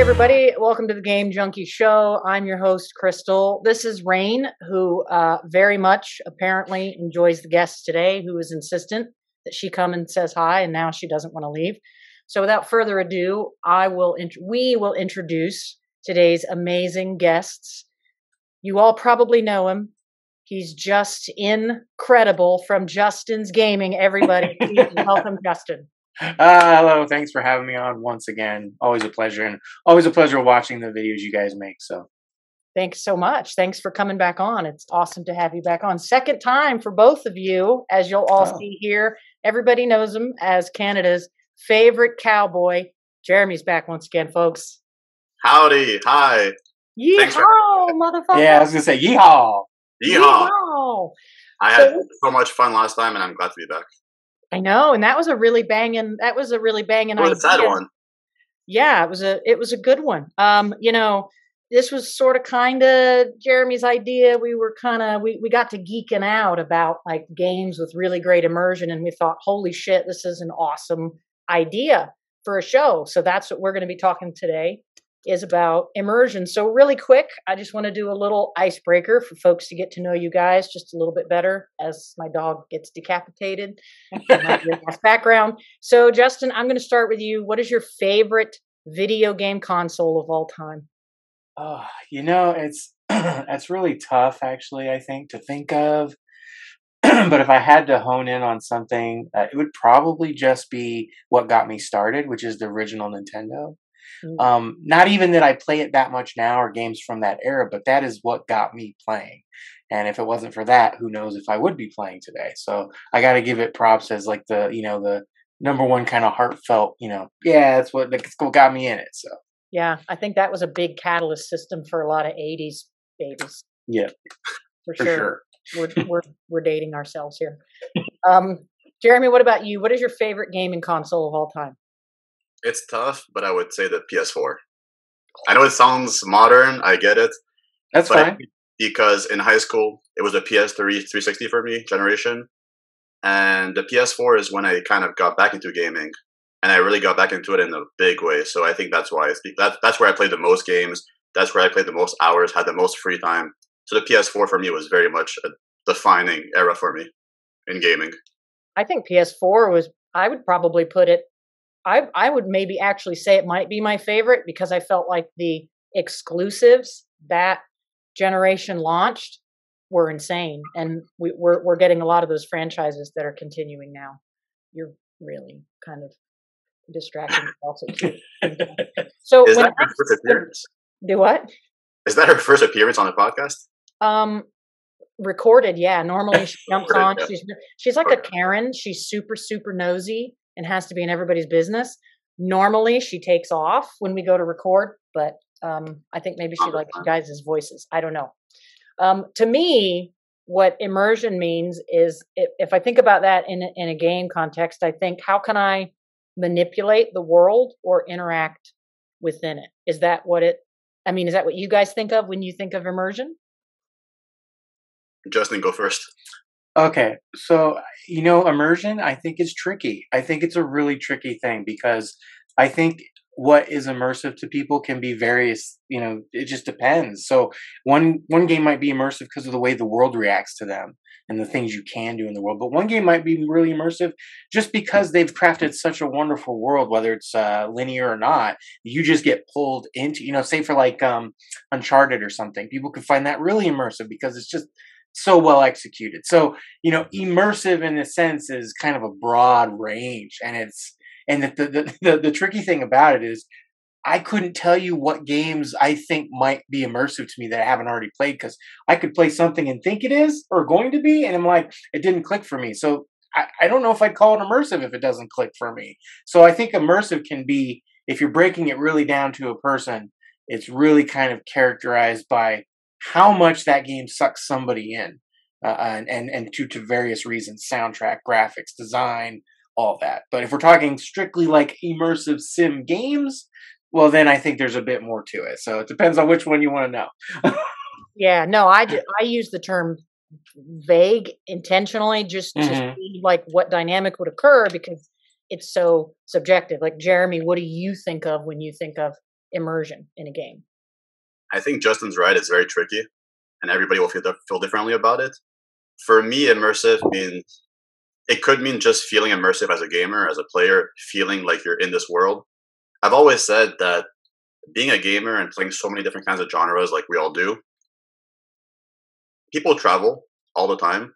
everybody. Welcome to the Game Junkie Show. I'm your host, Crystal. This is Rain, who very much apparently enjoys the guests today, who is insistent that she come and says hi, and now she doesn't want to leave. So without further ado, we will introduce today's amazing guests. You all probably know him. He's just incredible from Justin's Gaming, everybody. Please welcome Justin. Hello, thanks for having me on once again. Always a pleasure, and always a pleasure watching the videos you guys make. So, thanks so much. Thanks for coming back on. It's awesome to have you back on. Second time for both of you, as you'll all see here. Everybody knows him as Canada's favorite cowboy. Jeremy's back once again, folks. Howdy, hi. Yeehaw, motherfucker. Yeah, I was gonna say yeehaw. Yeehaw. I had so much fun last time, and I'm glad to be back. I know, and that was a really banging idea. A sad one. Yeah, it was a good one. This was sort of kind of Jeremy's idea. We were we got to geeking out about like games with really great immersion, and we thought, holy shit, this is an awesome idea for a show. So that's what we're going to be talking today, is about immersion. So really quick, I just want to do a little icebreaker for folks to get to know you guys just a little bit better as my dog gets decapitated. Background. So Justin, I'm going to start with you. What is your favorite video game console of all time? Oh, it's that's really tough, actually, I think, to think of. But if I had to hone in on something, it would probably just be what got me started, which is the original Nintendo. Not even that I play it that much now or games from that era, but that is what got me playing. And if it wasn't for that, who knows if I would be playing today. So I got to give it props as like the number one kind of heartfelt, that's what got me in it. So yeah, I think that was a big catalyst system for a lot of 80s babies. Yeah, for sure. We're dating ourselves here. Jeremy, what about you? What is your favorite gaming console of all time? It's tough, but I would say the PS4. I know it sounds modern. I get it. That's fine. Because in high school, it was a PS3 360 for me generation. And the PS4 is when I kind of got back into gaming. And I really got back into it in a big way. So I think that's why that's where I played the most games. That's where I played the most hours, had the most free time. So the PS4 for me was very much a defining era for me in gaming. I think PS4 was, I would probably put it, I would maybe actually say it might be my favorite because I felt like the exclusives that generation launched were insane. And we're getting a lot of those franchises that are continuing now. You're really kind of distracting also too. So is that her first appearance? Do what? Is that her first appearance on the podcast? Recorded, yeah. Normally she jumps on. Yeah. She's like a Karen. She's super, super nosy and has to be in everybody's business. Normally she takes off when we go to record, but I think maybe she likes you guys' voices. I don't know. To me, what immersion means is if I think about that in a game context, I think, how can I manipulate the world or interact within it? Is that what you guys think of when you think of immersion? Justin, go first. Okay, so immersion, I think, is tricky. I think it's a really tricky thing because I think what is immersive to people can be various. It just depends. So one game might be immersive because of the way the world reacts to them and the things you can do in the world. But one game might be really immersive just because they've crafted such a wonderful world, whether it's linear or not. You just get pulled into, say for like Uncharted or something. People could find that really immersive because it's just so well executed. So, immersive in a sense is kind of a broad range, and the tricky thing about it is I couldn't tell you what games I think might be immersive to me that I haven't already played, because I could play something and think it is or going to be, and I'm like, it didn't click for me. So I don't know if I'd call it immersive if it doesn't click for me. So I think immersive can be, if you're breaking it really down to a person, it's really kind of characterized by how much that game sucks somebody in, and to various reasons: soundtrack, graphics, design, all that. But if we're talking strictly like immersive sim games, well, then I think there's a bit more to it. So it depends on which one you want to know. Yeah, no, I use the term vague intentionally just to see like what dynamic would occur, because it's so subjective. Like, Jeremy, what do you think of when you think of immersion in a game? I think Justin's right. It's very tricky, and everybody will feel differently about it. For me, immersive means it could mean just feeling immersive as a gamer, as a player, feeling like you're in this world. I've always said that being a gamer and playing so many different kinds of genres like we all do, people travel all the time.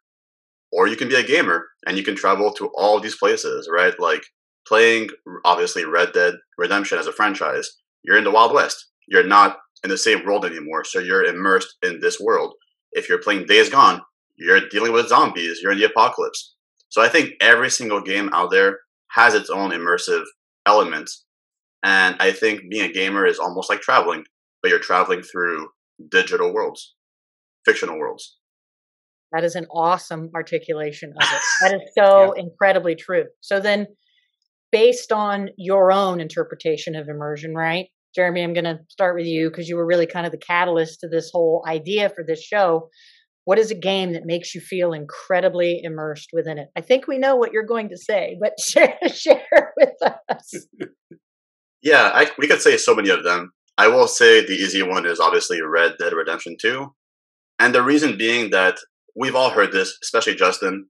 Or you can be a gamer and you can travel to all these places, right? Like playing, obviously, Red Dead Redemption as a franchise. You're in the Wild West. You're not in the same world anymore. So you're immersed in this world. If you're playing Days Gone, you're dealing with zombies. You're in the apocalypse. So I think every single game out there has its own immersive elements. And I think being a gamer is almost like traveling, but you're traveling through digital worlds, fictional worlds. That is an awesome articulation of it. That is so incredibly true. So then, based on your own interpretation of immersion, right? Jeremy, I'm going to start with you because you were really kind of the catalyst to this whole idea for this show. What is a game that makes you feel incredibly immersed within it? I think we know what you're going to say, but share with us. Yeah, we could say so many of them. I will say the easy one is obviously Red Dead Redemption 2. And the reason being that we've all heard this, especially Justin.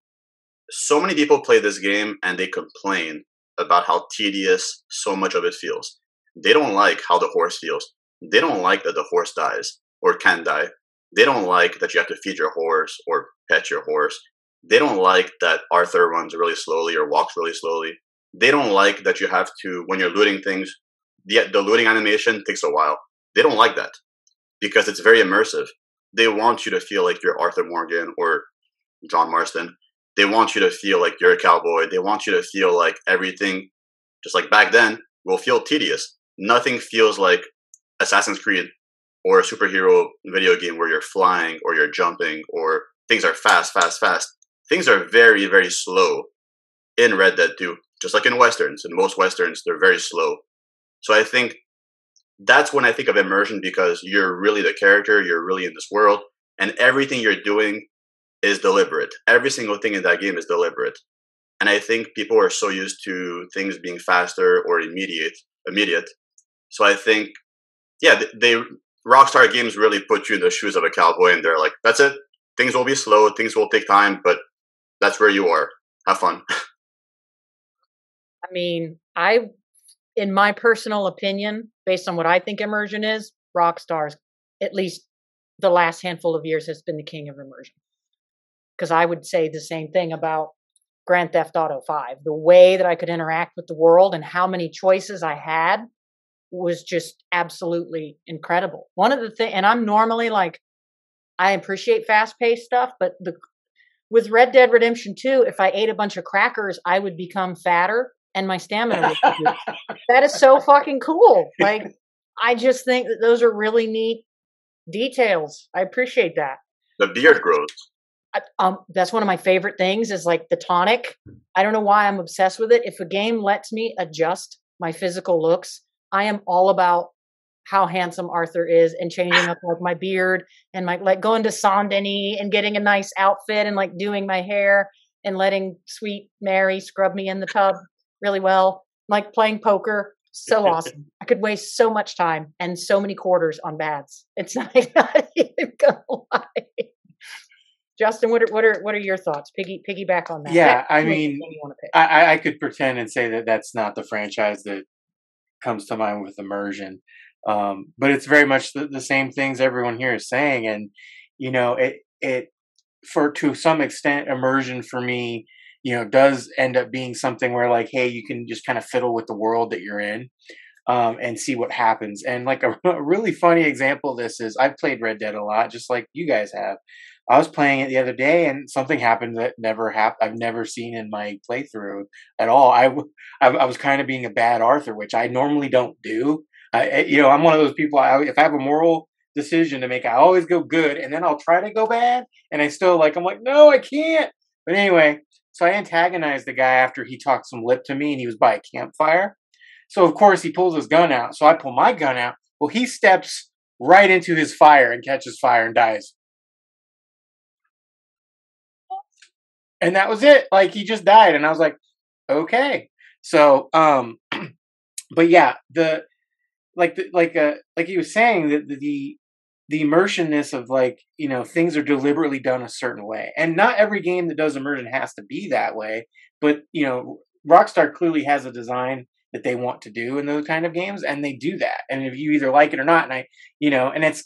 So many people play this game and they complain about how tedious so much of it feels. They don't like how the horse feels. They don't like that the horse dies or can die. They don't like that you have to feed your horse or pet your horse. They don't like that Arthur runs really slowly or walks really slowly. They don't like that you have to, when you're looting things, the looting animation takes a while. They don't like that because it's very immersive. They want you to feel like you're Arthur Morgan or John Marston. They want you to feel like you're a cowboy. They want you to feel like everything, just like back then, will feel tedious. Nothing feels like Assassin's Creed or a superhero video game where you're flying or you're jumping or things are fast, fast, fast. Things are very, very slow in Red Dead 2, just like in Westerns. In most Westerns, they're very slow. So I think that's when I think of immersion because you're really the character, you're really in this world, and everything you're doing is deliberate. Every single thing in that game is deliberate. And I think people are so used to things being faster or immediate. So I think, Rockstar games really put you in the shoes of a cowboy and they're like, that's it. Things will be slow, things will take time, but that's where you are. Have fun. I mean, in my personal opinion, based on what I think immersion is, Rockstar's, at least the last handful of years, has been the king of immersion. Because I would say the same thing about Grand Theft Auto 5. The way that I could interact with the world and how many choices I had was just absolutely incredible. One of the things, and I'm normally like, I appreciate fast-paced stuff, but with Red Dead Redemption 2, if I ate a bunch of crackers, I would become fatter and my stamina would reduce. That is so fucking cool. Like, I just think that those are really neat details. I appreciate that. The beard grows. That's one of my favorite things is like the tonic. I don't know why I'm obsessed with it. If a game lets me adjust my physical looks, I am all about how handsome Arthur is and changing up like my beard and like going to Saint Denis and getting a nice outfit and like doing my hair and letting sweet Mary scrub me in the tub really well, like playing poker. So awesome. I could waste so much time and so many quarters on baths. It's not even gonna lie. Justin, what are your thoughts? Piggyback on that. Yeah, I mean, I could pretend and say that that's not the franchise that comes to mind with immersion, but it's very much the same things everyone here is saying, and it to some extent, immersion for me, does end up being something where like, hey, you can just kind of fiddle with the world that you're in, and see what happens. And like a really funny example of this is I've played Red Dead a lot, just like you guys have. I was playing it the other day, and something happened that I've never seen in my playthrough at all. I was kind of being a bad Arthur, which I normally don't do. I'm one of those people. If I have a moral decision to make, I always go good, and then I'll try to go bad, and I'm like, no, I can't. But anyway, so I antagonized the guy after he talked some lip to me, and he was by a campfire. So of course he pulls his gun out. So I pull my gun out. Well, he steps right into his fire and catches fire and dies. And that was it. Like, he just died. And I was like, okay. So, but yeah, like he was saying that the immersionness of like things are deliberately done a certain way, and not every game that does immersion has to be that way. But Rockstar clearly has a design that they want to do in those kind of games, and they do that. And if you either like it or not, and and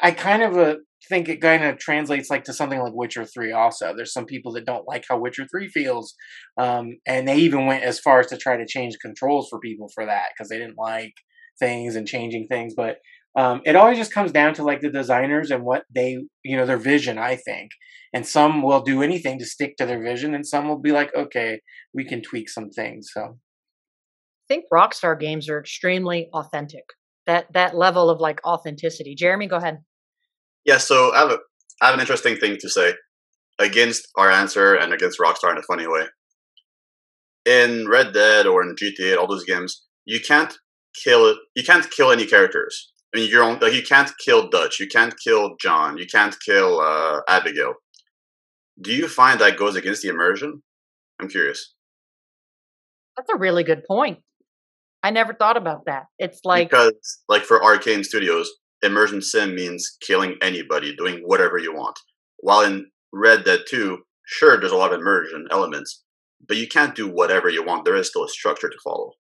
I kind of think it kind of translates like to something like Witcher 3 also. There's some people that don't like how Witcher 3 feels. And they even went as far as to try to change controls for people for that because they didn't like things and changing things. But it always just comes down to like the designers and what they, their vision, I think. And some will do anything to stick to their vision, and some will be like, okay, we can tweak some things. So I think Rockstar games are extremely authentic. That level of like authenticity. Jeremy, go ahead. Yeah, so I have an interesting thing to say against our answer and against Rockstar in a funny way. In Red Dead or in GTA, all those games, you can't kill any characters. I mean, you can't kill Dutch, you can't kill John, you can't kill Abigail. Do you find that goes against the immersion? I'm curious. That's a really good point. I never thought about that. It's like because like for Arcane Studios, immersion sim means killing anybody, doing whatever you want. While in Red Dead 2, sure, there's a lot of immersion elements, but you can't do whatever you want. There is still a structure to follow.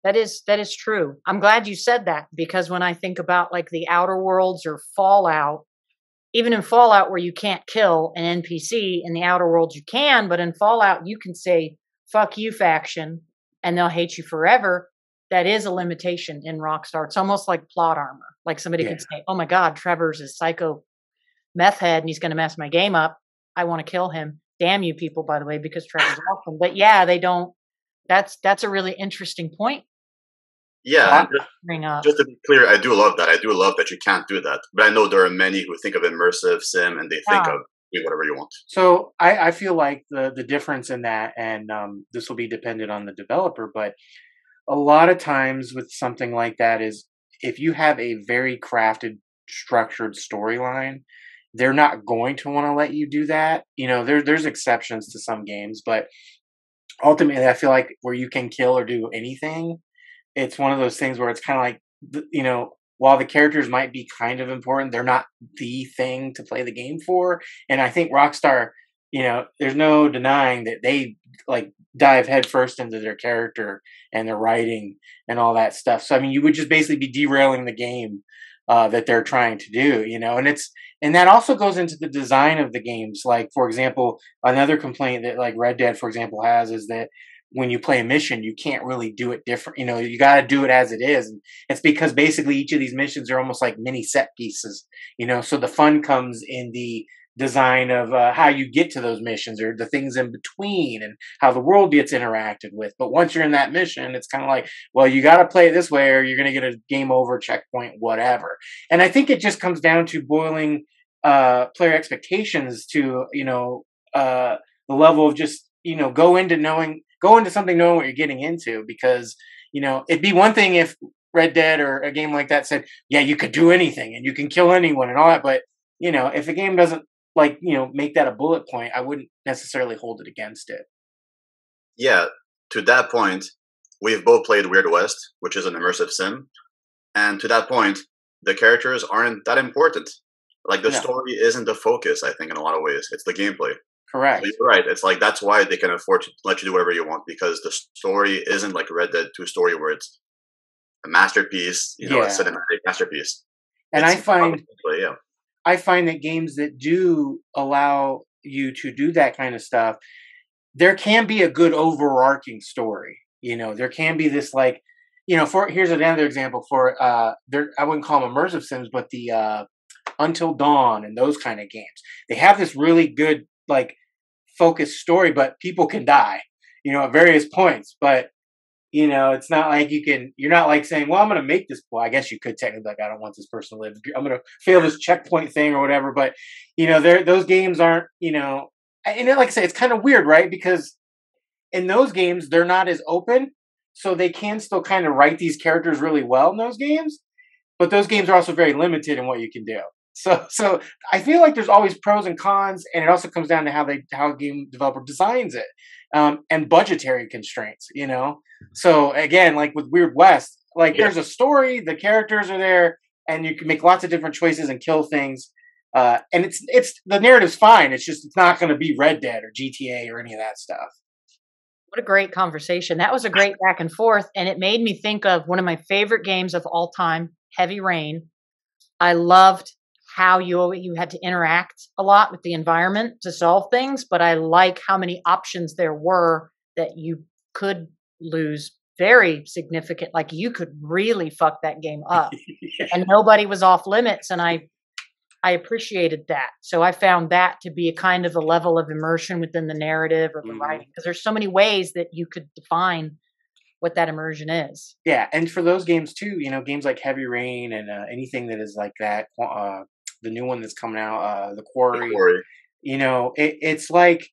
That is true. I'm glad you said that, because when I think about like the Outer Worlds or Fallout, even in Fallout where you can't kill an NPC, in the Outer Worlds you can, but in Fallout you can say, fuck you faction, and they'll hate you forever. That is a limitation in Rockstar. It's almost like plot armor. Like somebody could say, oh my God, Trevor's a psycho meth head and he's going to mess my game up. I want to kill him. Damn you people, by the way, because Trevor's awesome. But yeah, they don't. That's a really interesting point. Yeah, just to be clear, I do love that. I do love that you can't do that. But I know there are many who think of immersive sim and they think of doing whatever you want. So I feel like the difference in that, and this will be dependent on the developer, but a lot of times with something like that is if you have a very crafted, structured storyline, they're not going to want to let you do that. There's exceptions to some games, but ultimately I feel like where you can kill or do anything, it's one of those things where it's kind of like, while the characters might be kind of important, they're not the thing to play the game for. And I think Rockstar, there's no denying that they like dive headfirst into their character and their writing and all that stuff. So I mean, you would just basically be derailing the game that they're trying to do, and that also goes into the design of the games. Like, for example, another complaint that like Red Dead, for example, has is that when you play a mission, you can't really do it different. You got to do it as it is. And it's because basically each of these missions are almost like mini set pieces, so the fun comes in the design of how you get to those missions or the things in between and how the world gets interacted with. But once you're in that mission, it's kind of like, well, you got to play it this way or you're going to get a game over, checkpoint, whatever. And I think it just comes down to boiling player expectations to, the level of just, go into something knowing what you're getting into, because, it'd be one thing if Red Dead or a game like that said, yeah, you could do anything and you can kill anyone and all that. But, if a game doesn't make that a bullet point, I wouldn't necessarily hold it against it. Yeah, to that point, we've both played Weird West, which is an immersive sim. And to that point, the characters aren't that important. Like, the story isn't the focus, I think, in a lot of ways. It's the gameplay. Correct. So you're right. It's like, that's why they can afford to let you do whatever you want, because the story isn't like Red Dead 2 story where it's a masterpiece, a cinematic masterpiece. And it's I find that games that do allow you to do that kind of stuff, there can be a good overarching story. There can be this like, here's another example for I wouldn't call them immersive sims, but the Until Dawn and those kind of games. They have this really good like focused story, but people can die, at various points. But it's not like you're not like saying, well, I'm going to make this. Well, I guess you could technically, like, I don't want this person to live. I'm going to fail this checkpoint thing or whatever. But, those games aren't, and like I say, it's kind of weird, right? Because in those games, they're not as open. So they can still kind of write these characters really well in those games. But those games are also very limited in what you can do. So I feel like there's always pros and cons, and it also comes down to how a game developer designs it, and budgetary constraints. So again, like with Weird West, Like Yeah. there's a story, the characters are there, and you can make lots of different choices and kill things. And it's the narrative's fine. It's not going to be Red Dead or GTA or any of that stuff. What a great conversation. That was a great back and forth. And it made me think of one of my favorite games of all time, Heavy Rain. I loved how you had to interact a lot with the environment to solve things, but I like how many options there were that you could lose very significant. Like you could really fuck that game up, and nobody was off limits. And I appreciated that. So I found that to be a kind of a level of immersion within the narrative or the writing, because there's so many ways that you could define what that immersion is. Yeah, and for those games too, games like Heavy Rain and anything that is like that, the new one that's coming out, The Quarry. It's like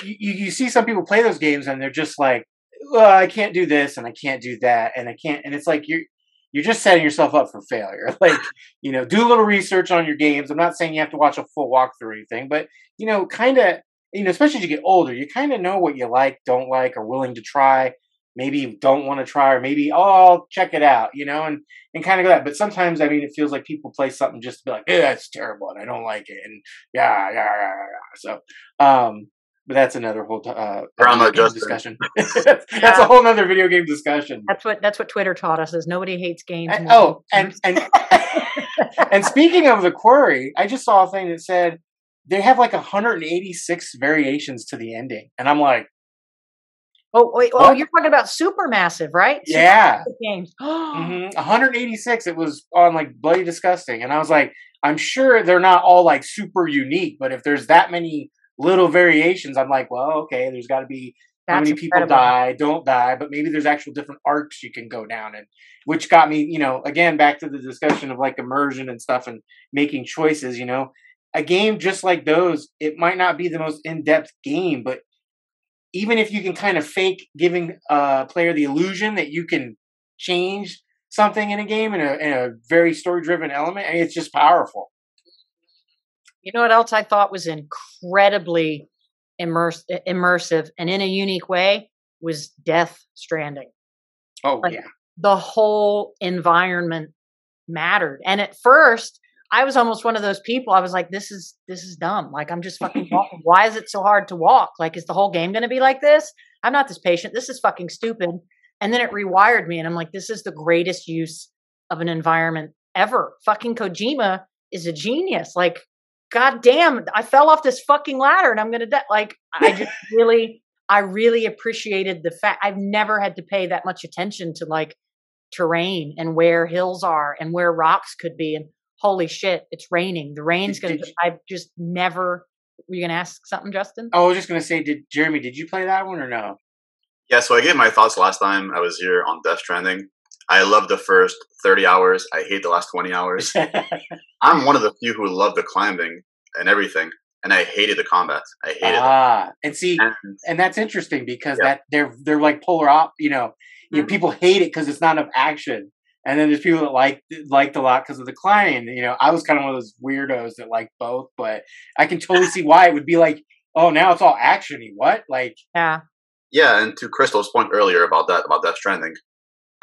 you see some people play those games and they're just like, well, I can't do this and I can't do that and I can't, and it's like you're just setting yourself up for failure. Like, do a little research on your games. I'm not saying you have to watch a full walkthrough or anything, but kind of, especially as you get older, you kind of know what you like, don't like, or willing to try. Maybe you don't want to try, or maybe, I'll check it out, and kind of that. But sometimes, it feels like people play something just to be like, yeah, it's terrible and I don't like it. And yeah. So, but that's another whole discussion. That's a whole nother video game discussion. That's what Twitter taught us, is nobody hates games more. And and speaking of The Quarry, I just saw a thing that said they have like 186 variations to the ending, and I'm like, oh wait, you're talking about Supermassive, right? Yeah, games. 186. It was on like Bloody Disgusting, and I was like, I'm sure they're not all like super unique, but if there's that many little variations, I'm like, well, okay, there's got to be how many people die, don't die, but maybe there's actual different arcs you can go down, and which got me, again, back to the discussion of like immersion and stuff and making choices. A game just like those, it might not be the most in-depth game, but even if you can kind of fake giving a player the illusion that you can change something in a game in a very story-driven element, it's just powerful. You know what else I thought was incredibly immersive and in a unique way was Death Stranding. Oh, yeah. The whole environment mattered. And at first, I was almost one of those people. I was like, this is dumb. Like, I'm just fucking walking. Why is it so hard to walk? Like, is the whole game going to be like this? I'm not this patient. This is fucking stupid. And then it rewired me. And I'm like, this is the greatest use of an environment ever. Fucking Kojima is a genius. Like, God damn, I fell off this fucking ladder and I'm going to die. Like, I really appreciated the fact I've never had to pay that much attention to like terrain and where hills are and where rocks could be. And holy shit, it's raining. The rain's going to, I've just never, were you going to ask something, Justin? Oh, I was just going to say, Jeremy, did you play that one or no? Yeah, so I gave my thoughts last time I was here on Death Stranding. I love the first 30 hours. I hate the last 20 hours. I'm one of the few who love the climbing and everything, and I hated the combat. I hated it. And see, and that's interesting because that they're like polar people hate it because it's not enough action, and then there's people that liked a lot because of the climbing. I was kind of one of those weirdos that liked both, but I can totally see why it would be like, oh, now it's all actiony. What? Like, yeah. And to Crystal's point earlier about Death Stranding,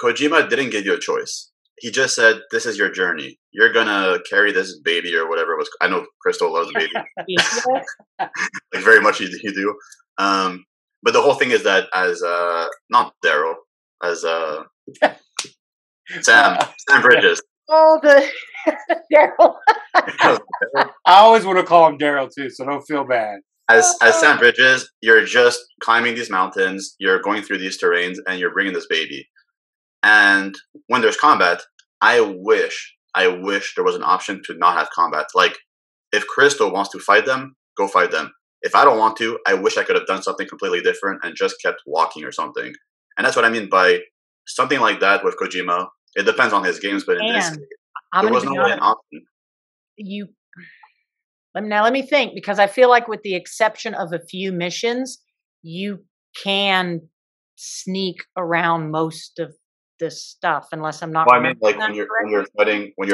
Kojima didn't give you a choice. He just said, this is your journey. You're going to carry this baby or whatever it was. I know Crystal loves the baby. Like, very much you do. But the whole thing is that as, not Daryl, as Sam Bridges. Oh, the Daryl. I always want to call him Daryl too, so don't feel bad. As Sam Bridges, you're just climbing these mountains, you're going through these terrains, and you're bringing this baby. And when there's combat, I wish there was an option to not have combat. Like, if Crystal wants to fight them, go fight them. If I don't want to, I wish I could have done something completely different and just kept walking or something. And that's what I mean by something like that with Kojima. It depends on his games, but in this case, there was no option. Let me think, because I feel like with the exception of a few missions, you can sneak around most of this stuff unless I'm not. Well, I mean, like when you're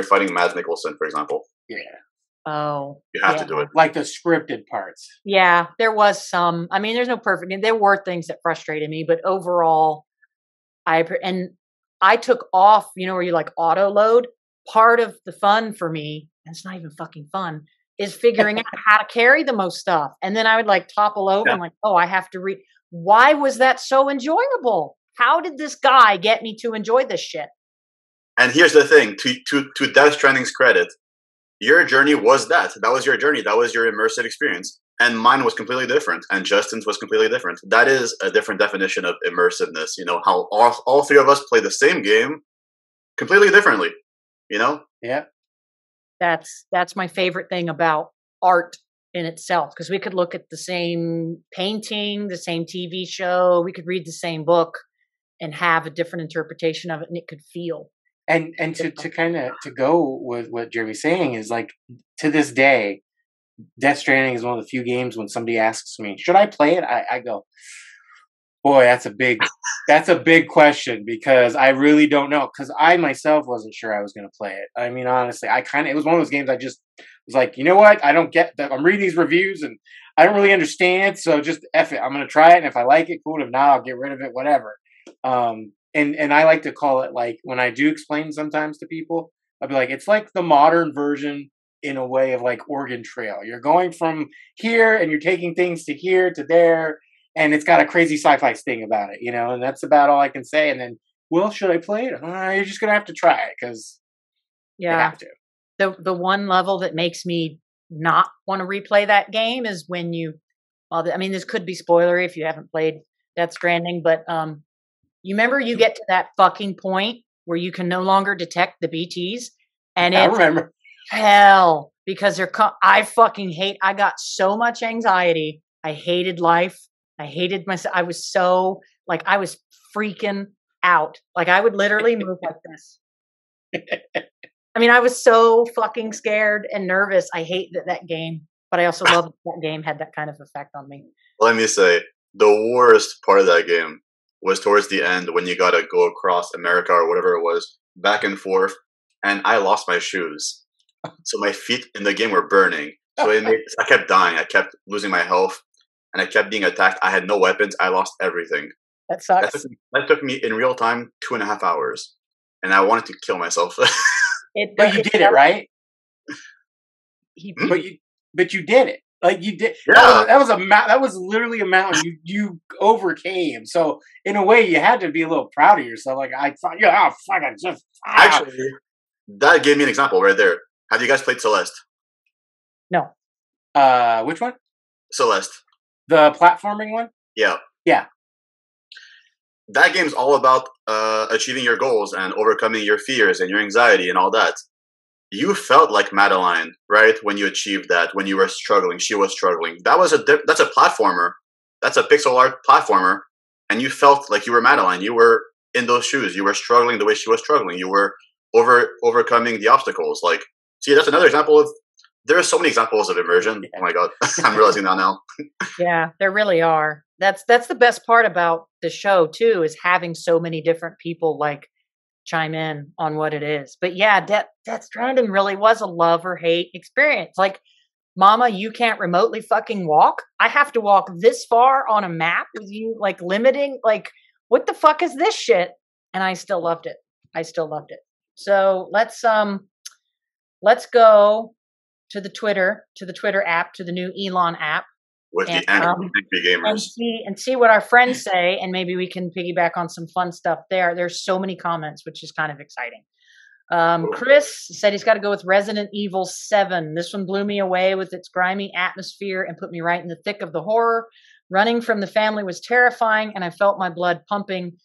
fighting Mads Mikkelsen, for example. Yeah. Oh. You have to do it. Like the scripted parts. Yeah, there was some. I mean, there's no perfect. There were things that frustrated me, but overall, and I took off, where you like auto load. Part of the fun for me, and it's not even fucking fun, is figuring out how to carry the most stuff. And then I would like topple over and like, oh, I have to read. Why was that so enjoyable? How did this guy get me to enjoy this shit? And here's the thing, to Death Stranding's credit, your journey was that. That was your journey. That was your immersive experience. And mine was completely different. And Justin's was completely different. That is a different definition of immersiveness. How all three of us play the same game completely differently. Yeah. That's my favorite thing about art in itself, because we could look at the same painting, the same TV show, we could read the same book and have a different interpretation of it, and it could feel. And to kind of to go with what Jeremy's saying is like, to this day, Death Stranding is one of the few games when somebody asks me, should I play it? I go, boy, that's a big question, because I really don't know. Because I myself wasn't sure I was going to play it. I mean, honestly, it was one of those games I just was like, you know what? I don't get that. I'm reading these reviews and I don't really understand. So just F it. I'm going to try it. And if I like it, cool. If not, I'll get rid of it, whatever. And I like to call it, like, when I do explain sometimes to people, I'll be like, it's like the modern version in a way of like Oregon Trail. You're going from here and you're taking things to here to there. And it's got a crazy sci-fi sting about it, and that's about all I can say. And then, well, should I play it? You're just going to have to try it, because you have to. The one level that makes me not want to replay that game is when this could be spoilery if you haven't played Death Stranding, but you remember you get to that fucking point where you can no longer detect the BTs, and I remember hell, because I fucking I got so much anxiety. I hated life. I hated myself. I was so I was freaking out. Like I would literally move like this. I mean, I was so fucking scared and nervous. I hate that game, but I also love that game had that kind of effect on me. Let me say, the worst part of that game was towards the end when you got to go across America or whatever it was, back and forth, and I lost my shoes. So my feet in the game were burning. So I kept dying. I kept losing my health, and I kept being attacked. I had no weapons. I lost everything. That sucks. That took me in real time 2.5 hours, and I wanted to kill myself. But you did it, right? Hmm? But you did it. Like you did. Yeah. That was literally a mountain you overcame. So in a way, you had to be a little proud of yourself. Like I thought, fucking just. Actually, that gave me an example right there. Have you guys played Celeste? No. Which one? Celeste. The platforming one? Yeah. Yeah. That game's all about achieving your goals and overcoming your fears and your anxiety and all that. You felt like Madeline, right? When you achieved that, when you were struggling, she was struggling. That's a platformer. That's a pixel art platformer. And you felt like you were Madeline. You were in those shoes. You were struggling the way she was struggling. You were overcoming the obstacles. Like, see, that's another example of, there are so many examples of immersion. Oh my God. I'm realizing that now. Yeah, there really are. That's the best part about the show too, is having so many different people chime in on what it is. But yeah, Death Stranding really was a love or hate experience. Like, Mama, you can't remotely fucking walk. I have to walk this far on a map with you, limiting. What the fuck is this shit? And I still loved it. So let's go to the Twitter app, to the new Elon app. With the angry gamers. And see what our friends say, and maybe we can piggyback on some fun stuff there. There's so many comments, which is kind of exciting. Chris said he's got to go with Resident Evil 7. This one blew me away with its grimy atmosphere and put me right in the thick of the horror. Running from the family was terrifying, and I felt my blood pumping.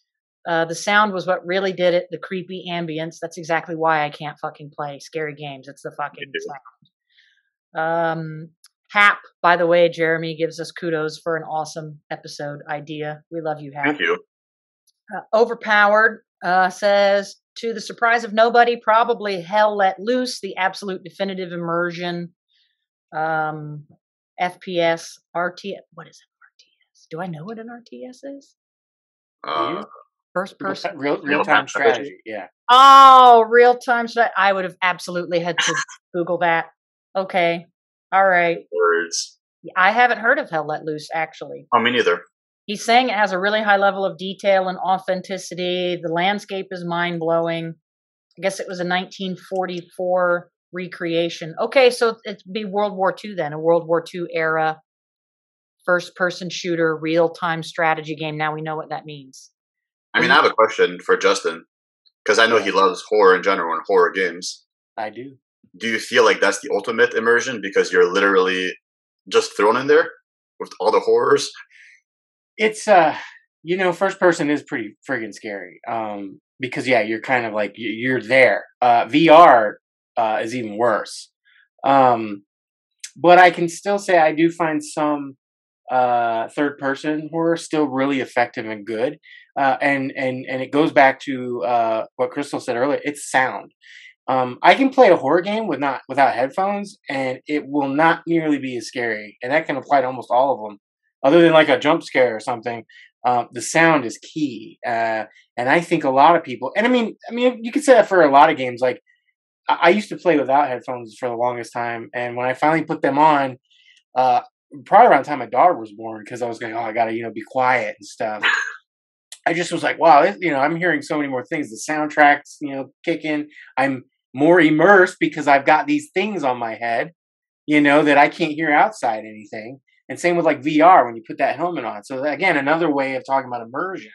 The sound was what really did it, the creepy ambience. That's exactly why I can't fucking play scary games. It's the fucking sound. Hap, by the way, Jeremy gives us kudos for an awesome episode idea. We love you, Hap. Thank you. Overpowered says, to the surprise of nobody, probably Hell Let Loose, the absolute definitive immersion. FPS, RTS. What is an RTS? Do I know what an RTS is? First person. Real-time strategy. Yeah. Oh, real-time strategy. I would have absolutely had to Google that. Okay. All right. Words. I haven't heard of Hell Let Loose, actually. Oh, me neither. He's saying it has a really high level of detail and authenticity. The landscape is mind blowing. I guess it was a 1944 recreation. Okay, so it'd be World War II then, a World War II era first person shooter, real time strategy game. Now we know what that means. I mean, I have a question for Justin, because I know he loves horror in general and horror games. I do. Do you feel like that's the ultimate immersion because you're literally just thrown in there with all the horrors? It's first person is pretty friggin' scary. Because you're kind of like you're there. VR is even worse. But I can still say I do find some third person horror still really effective and good. And it goes back to what Crystal said earlier. It's sound. I can play a horror game without headphones, and it will not nearly be as scary. And that can apply to almost all of them, other than like a jump scare or something. The sound is key, and I think a lot of people. And I mean, you could say that for a lot of games. Like I used to play without headphones for the longest time, and when I finally put them on, probably around the time my daughter was born, because I was like, oh, I gotta be quiet and stuff. I just was like, wow, I'm hearing so many more things. The soundtracks, kick in. I'm more immersed because I've got these things on my head, that I can't hear outside anything. And same with like VR when you put that helmet on. So again, another way of talking about immersion.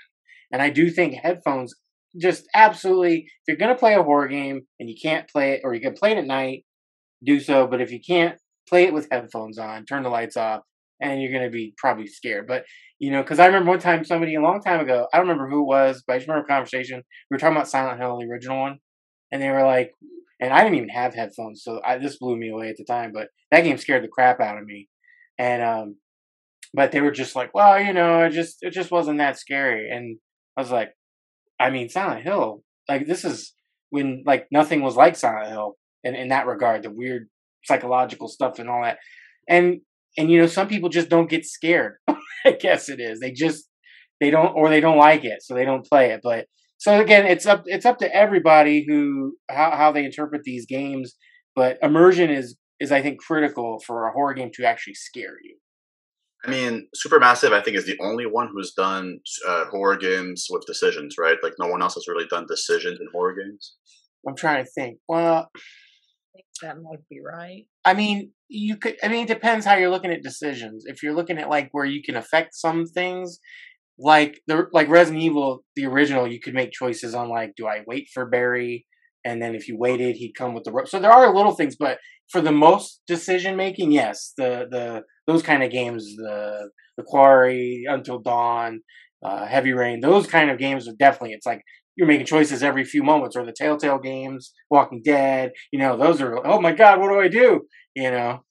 And I do think headphones just absolutely, if you're going to play a horror game and you can't play it, or you can play it at night, do so. But if you can't, play it with headphones on, turn the lights off, and you're going to be probably scared. But, because I remember one time somebody a long time ago, I don't remember who it was, but I just remember a conversation. We were talking about Silent Hill, the original one. And they were like, and I didn't even have headphones, so this blew me away at the time. But that game scared the crap out of me. And but they were just like, well, it just wasn't that scary. And I was like, I mean, Silent Hill, like this is when like nothing was like Silent Hill in that regard, the weird psychological stuff and all that. And some people just don't get scared. I guess it is. They don't like it, so they don't play it. But so again, it's up to everybody how they interpret these games. But immersion is I think critical for a horror game to actually scare you. I mean, Supermassive, I think, is the only one who's done horror games with decisions, right? Like no one else has really done decisions in horror games. I'm trying to think. Well, I think that might be right. I mean, it depends how you're looking at decisions. If you're looking at like where you can affect some things, like Resident Evil, the original, you could make choices on like, do I wait for Barry? And then if you waited, he'd come with the rope. So there are little things, but for the most decision making, yes, those kind of games, the Quarry, Until Dawn, Heavy Rain, those kind of games are definitely. It's like you're making choices every few moments. Or the Telltale games, Walking Dead. Those are. Oh my God, what do I do? And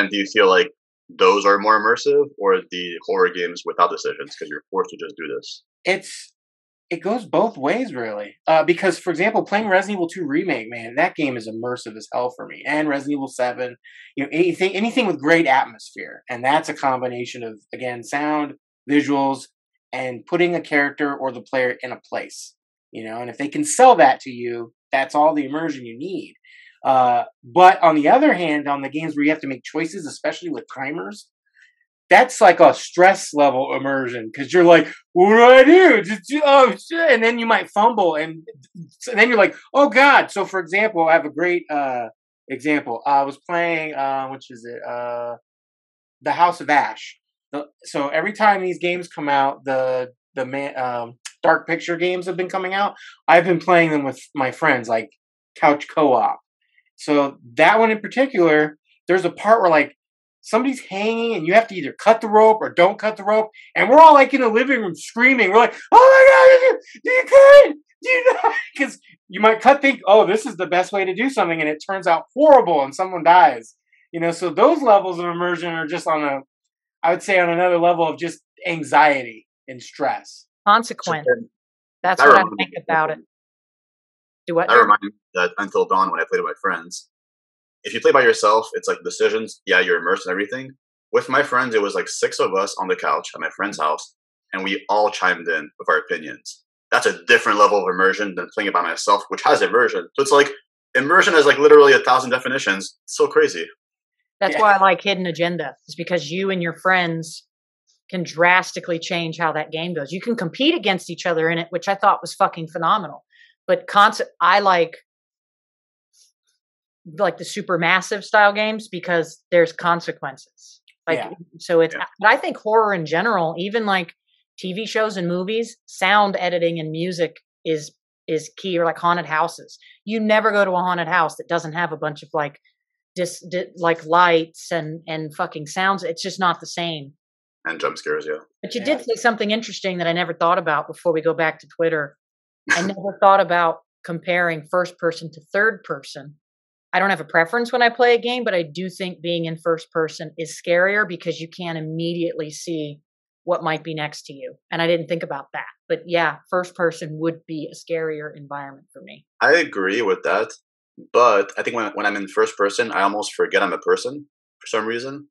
do you feel like those are more immersive, or the horror games without decisions because you're forced to just do this? It goes both ways, really. Because, for example, playing Resident Evil 2 Remake, man, that game is immersive as hell for me. And Resident Evil 7, anything with great atmosphere. And that's a combination of, again, sound, visuals, and putting a character or the player in a place. And if they can sell that to you, that's all the immersion you need. But on the other hand, on the games where you have to make choices, especially with timers, that's like a stress level immersion because you're like, what do I do? Oh shit! And then you might fumble, and then you're like, oh God. So, for example, I have a great example. I was playing, which is it? The House of Ash. So every time these games come out, the Dark Picture games have been coming out. I've been playing them with my friends, like couch co-op. So that one in particular, there's a part where like somebody's hanging and you have to either cut the rope or don't cut the rope. And we're all like in the living room screaming. We're like, oh my God, you could, do you know? Because you might think, oh, this is the best way to do something. And it turns out horrible and someone dies. So those levels of immersion are just I would say on another level of just anxiety and stress. Consequent. That's what I think about it. Do what? I remind me that Until Dawn, when I played with my friends, if you play by yourself, it's like decisions. Yeah, you're immersed in everything. With my friends, it was like 6 of us on the couch at my friend's house, and we all chimed in with our opinions. That's a different level of immersion than playing it by myself, which has immersion. So it's like immersion has like literally 1,000 definitions. It's so crazy. That's why I like Hidden Agenda. It's because you and your friends can drastically change how that game goes. You can compete against each other in it, which I thought was fucking phenomenal. But I like the super massive style games because there's consequences. So it's, but I think horror in general, even like TV shows and movies, sound editing and music is key, or like haunted houses. You never go to a haunted house that doesn't have a bunch of like lights and fucking sounds. It's just not the same. And jump scares, yeah. But you did say something interesting that I never thought about before we go back to Twitter. I never thought about comparing first person to third person. I don't have a preference when I play a game, but I do think being in first person is scarier because you can't immediately see what might be next to you. And I didn't think about that. But yeah, first person would be a scarier environment for me. I agree with that. But I think when I'm in first person, I almost forget I'm a person for some reason.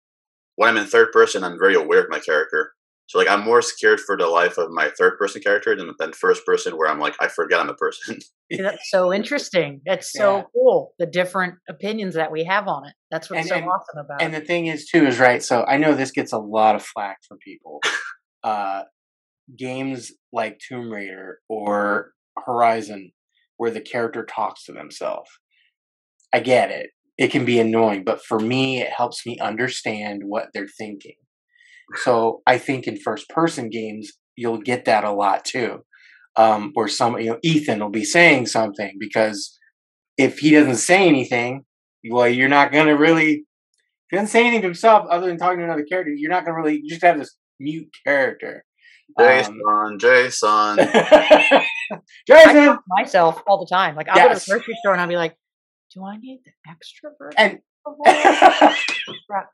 When I'm in third person, I'm very aware of my character. So like I'm more scared for the life of my third person character than first person, where I'm like, I forget I'm a person. That's so interesting. That's so cool. The different opinions that we have on it. That's what's so awesome about it. And the thing is too, is right. So I know this gets a lot of flack from people. Games like Tomb Raider or Horizon, where the character talks to themselves. I get it. It can be annoying, but for me, it helps me understand what they're thinking. So I think in first person games, you'll get that a lot too. Or Ethan will be saying something, because if he doesn't say anything, well, you're not going to really, if he doesn't say anything to himself other than talking to another character, you're not going to really, you just have this mute character. Jason. I myself all the time. Like I'll go to the grocery store and I'll be like, do I need the extra version?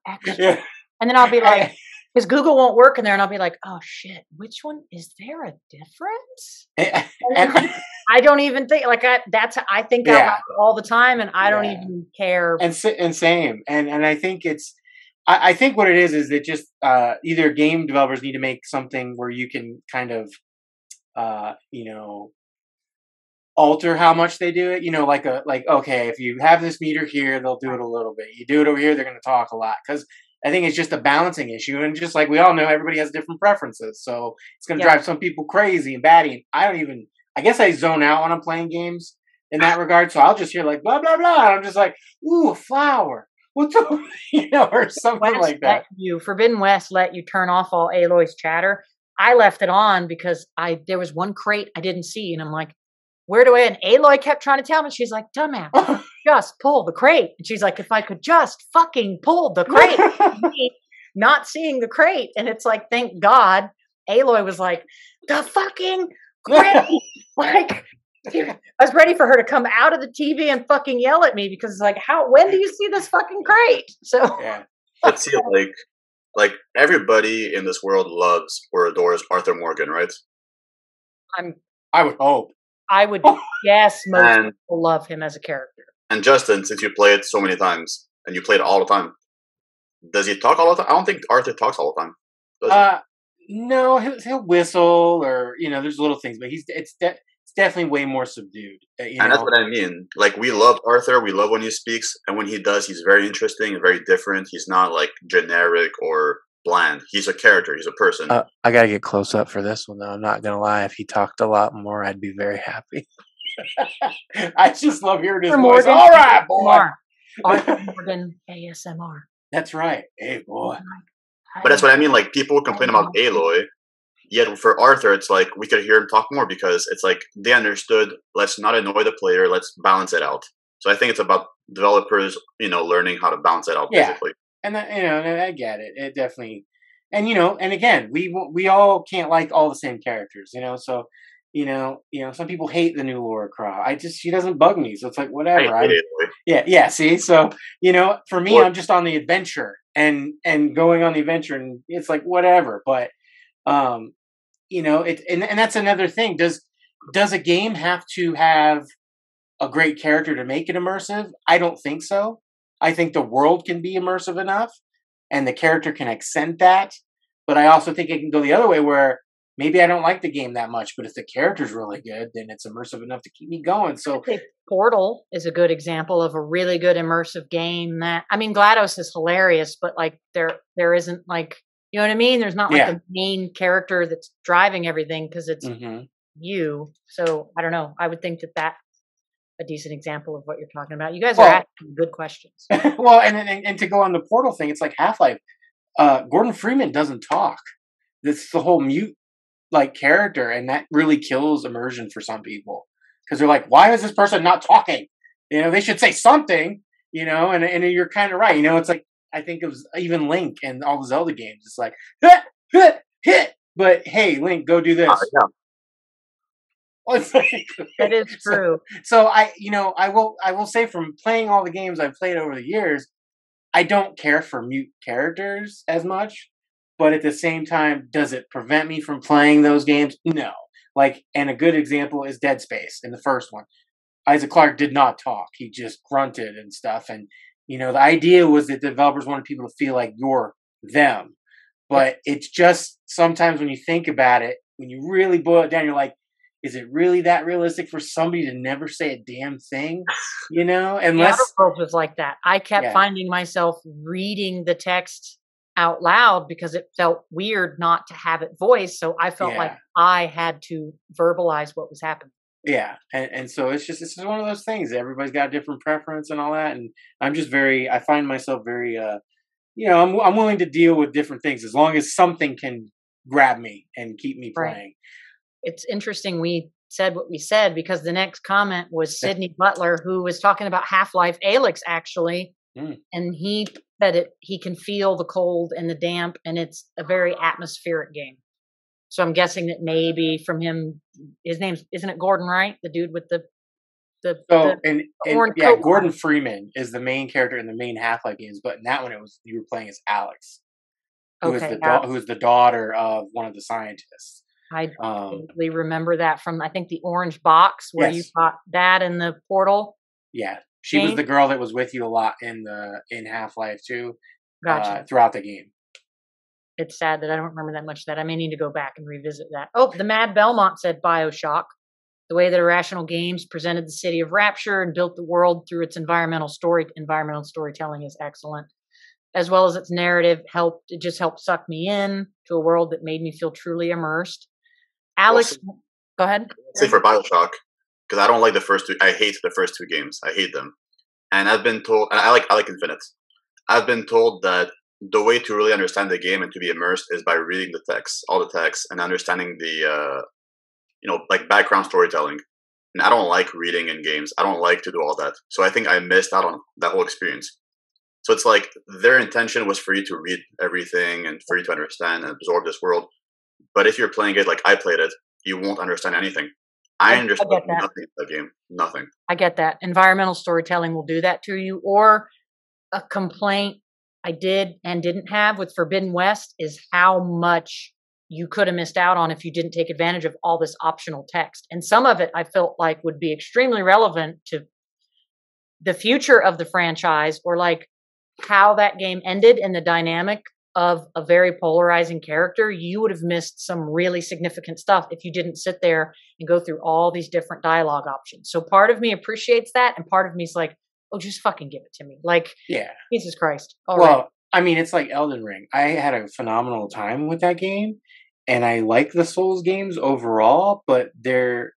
Extra. And then I'll be like, because Google won't work in there, and I'll be like, oh shit, which one is there a difference? And I don't even think I think out loud all the time, and I don't even care. And same, and I think I think what it is that just either game developers need to make something where you can kind of alter how much they do it. Okay, if you have this meter here, they'll do it a little bit. You do it over here, they're going to talk a lot, because I think it's just a balancing issue. And just like we all know, everybody has different preferences. So it's going to drive some people crazy and batty. And I guess I zone out when I'm playing games in that regard. So I'll just hear like, blah, blah, blah. And I'm just like, ooh, a flower. What's up? Or something like that. Forbidden West let you turn off all Aloy's chatter. I left it on because there was one crate I didn't see. And I'm like, where do I? And Aloy kept trying to tell me. She's like, dumbass, just pull the crate. And she's like, if I could just fucking pull the crate, not seeing the crate. And it's like, thank God, Aloy was like, the fucking crate. Like, I was ready for her to come out of the TV and fucking yell at me, because it's like, when do you see this fucking crate? So yeah. Let's see, like everybody in this world loves or adores Arthur Morgan, right? I would hope. I would guess most people love him as a character. And Justin, since you play it so many times and you play it all the time, does he talk all the time? I don't think Arthur talks all the time. Does he? No, he'll whistle, or there's little things, but it's definitely way more subdued. And that's what I mean. Like, we love Arthur. We love when he speaks, and when he does, he's very interesting and very different. He's not like generic or bland. He's a character. He's a person. I gotta get close up for this one, though. I'm not gonna lie. If he talked a lot more, I'd be very happy. I just love hearing his voice. All right, boy. Arthur Morgan ASMR. That's right. Hey, boy. But that's what I mean. Like, people complain about Aloy, yet for Arthur, it's like we could hear him talk more, because it's like they understood. Let's not annoy the player. Let's balance it out. So I think it's about developers, learning how to balance it out, basically. And I get it. It definitely, and again, we all can't like all the same characters, So, some people hate the new Laura Croft. She doesn't bug me, so it's like whatever. Yeah. See, so for me, I'm just on the adventure and going on the adventure, and it's like whatever. But, and that's another thing. Does a game have to have a great character to make it immersive? I don't think so. I think the world can be immersive enough, and the character can accent that. But I also think it can go the other way, where maybe I don't like the game that much, but if the character's really good, then it's immersive enough to keep me going. So Portal is a good example of a really good immersive game. GLaDOS is hilarious, but like there isn't like You know what I mean? There's not like Yeah. a main character that's driving everything because it's Hmm. you. So I don't know. I would think that that's a decent example of what you're talking about. You guys are Well, asking good questions. well, and to go on the Portal thing, it's like Half-Life. Gordon Freeman doesn't talk. This is the whole mute like character, and that really kills immersion for some people because they're like, why is this person not talking? You know, they should say something. You know, and you're kind of right. You know, it's like I think it was even Link and all the Zelda games. It's like hit, hit, hit. But hey, Link, go do this. Yeah. That is true. So I will say from playing all the games I've played over the years, I don't care for mute characters as much, but at the same time, does it prevent me from playing those games? No. Like, and a good example is Dead Space in the first one. Isaac Clarke did not talk; he just grunted and stuff. And the idea was that developers wanted people to feel like you're them. But it's just sometimes when you think about it, when you really boil it down, you're like, is it really that realistic for somebody to never say a damn thing? The Outer Unless, Worlds was like that. I kept yeah, finding myself reading the text out loud because it felt weird not to have it voiced. So I felt like yeah, I had to verbalize what was happening. yeah. And so it's just one of those things. Everybody's got a different preference and all that. And I find myself very, I'm willing to deal with different things as long as something can grab me and keep me Right. playing. It's interesting we said what we said because the next comment was Sydney Butler, who was talking about Half-Life Alyx, actually. Mm. And he said he can feel the cold and the damp, and it's a very atmospheric game. So I'm guessing that maybe from him, his name's, isn't it Gordon, right? The dude with the So and orange yeah, coat. Gordon Freeman is the main character in the main Half-Life games, but in that one you were playing as Alex, who is Okay, who is the daughter of one of the scientists. I Um, vaguely remember that from, I think, the orange box where you yes, got that in the Portal yeah, she was game. the girl that was with you a lot in Half-Life 2, Gotcha. throughout the game. It's sad that I don't remember that much of that. I may need to go back and revisit that. Oh, the Mad Belmont said BioShock. The way that Irrational Games presented the city of Rapture and built the world through its environmental storytelling is excellent. As well as its narrative it just helped suck me in to a world that made me feel truly immersed. Well, Alex, go ahead. say for Bioshock, because I don't like the first two. I hate the first two games. I hate them. And I've been told, and I like Infinite. I've been told that the way to really understand the game and to be immersed is by reading the text, all the text, and understanding the like background storytelling. And I don't like reading in games. I don't like to do all that. So I think I missed out on that whole experience. So it's like their intention was for you to read everything and for you to understand and absorb this world. But if you're playing it like I played it, you won't understand anything. I I understood get that. nothing of that game. Nothing. I get that. Environmental storytelling will do that to you. Or a complaint I did and didn't have with Forbidden West is how much you could have missed out on if you didn't take advantage of all this optional text. And some of it I felt like would be extremely relevant to the future of the franchise, or like how that game ended and the dynamic of a very polarizing character. You would have missed some really significant stuff if you didn't sit there and go through all these different dialogue options. So part of me appreciates that, and part of me is like, oh, just fucking give it to me. Like, Yeah. Jesus Christ. All right. Well, I mean, it's like Elden Ring. I had a phenomenal time with that game, and I like the Souls games overall, but they're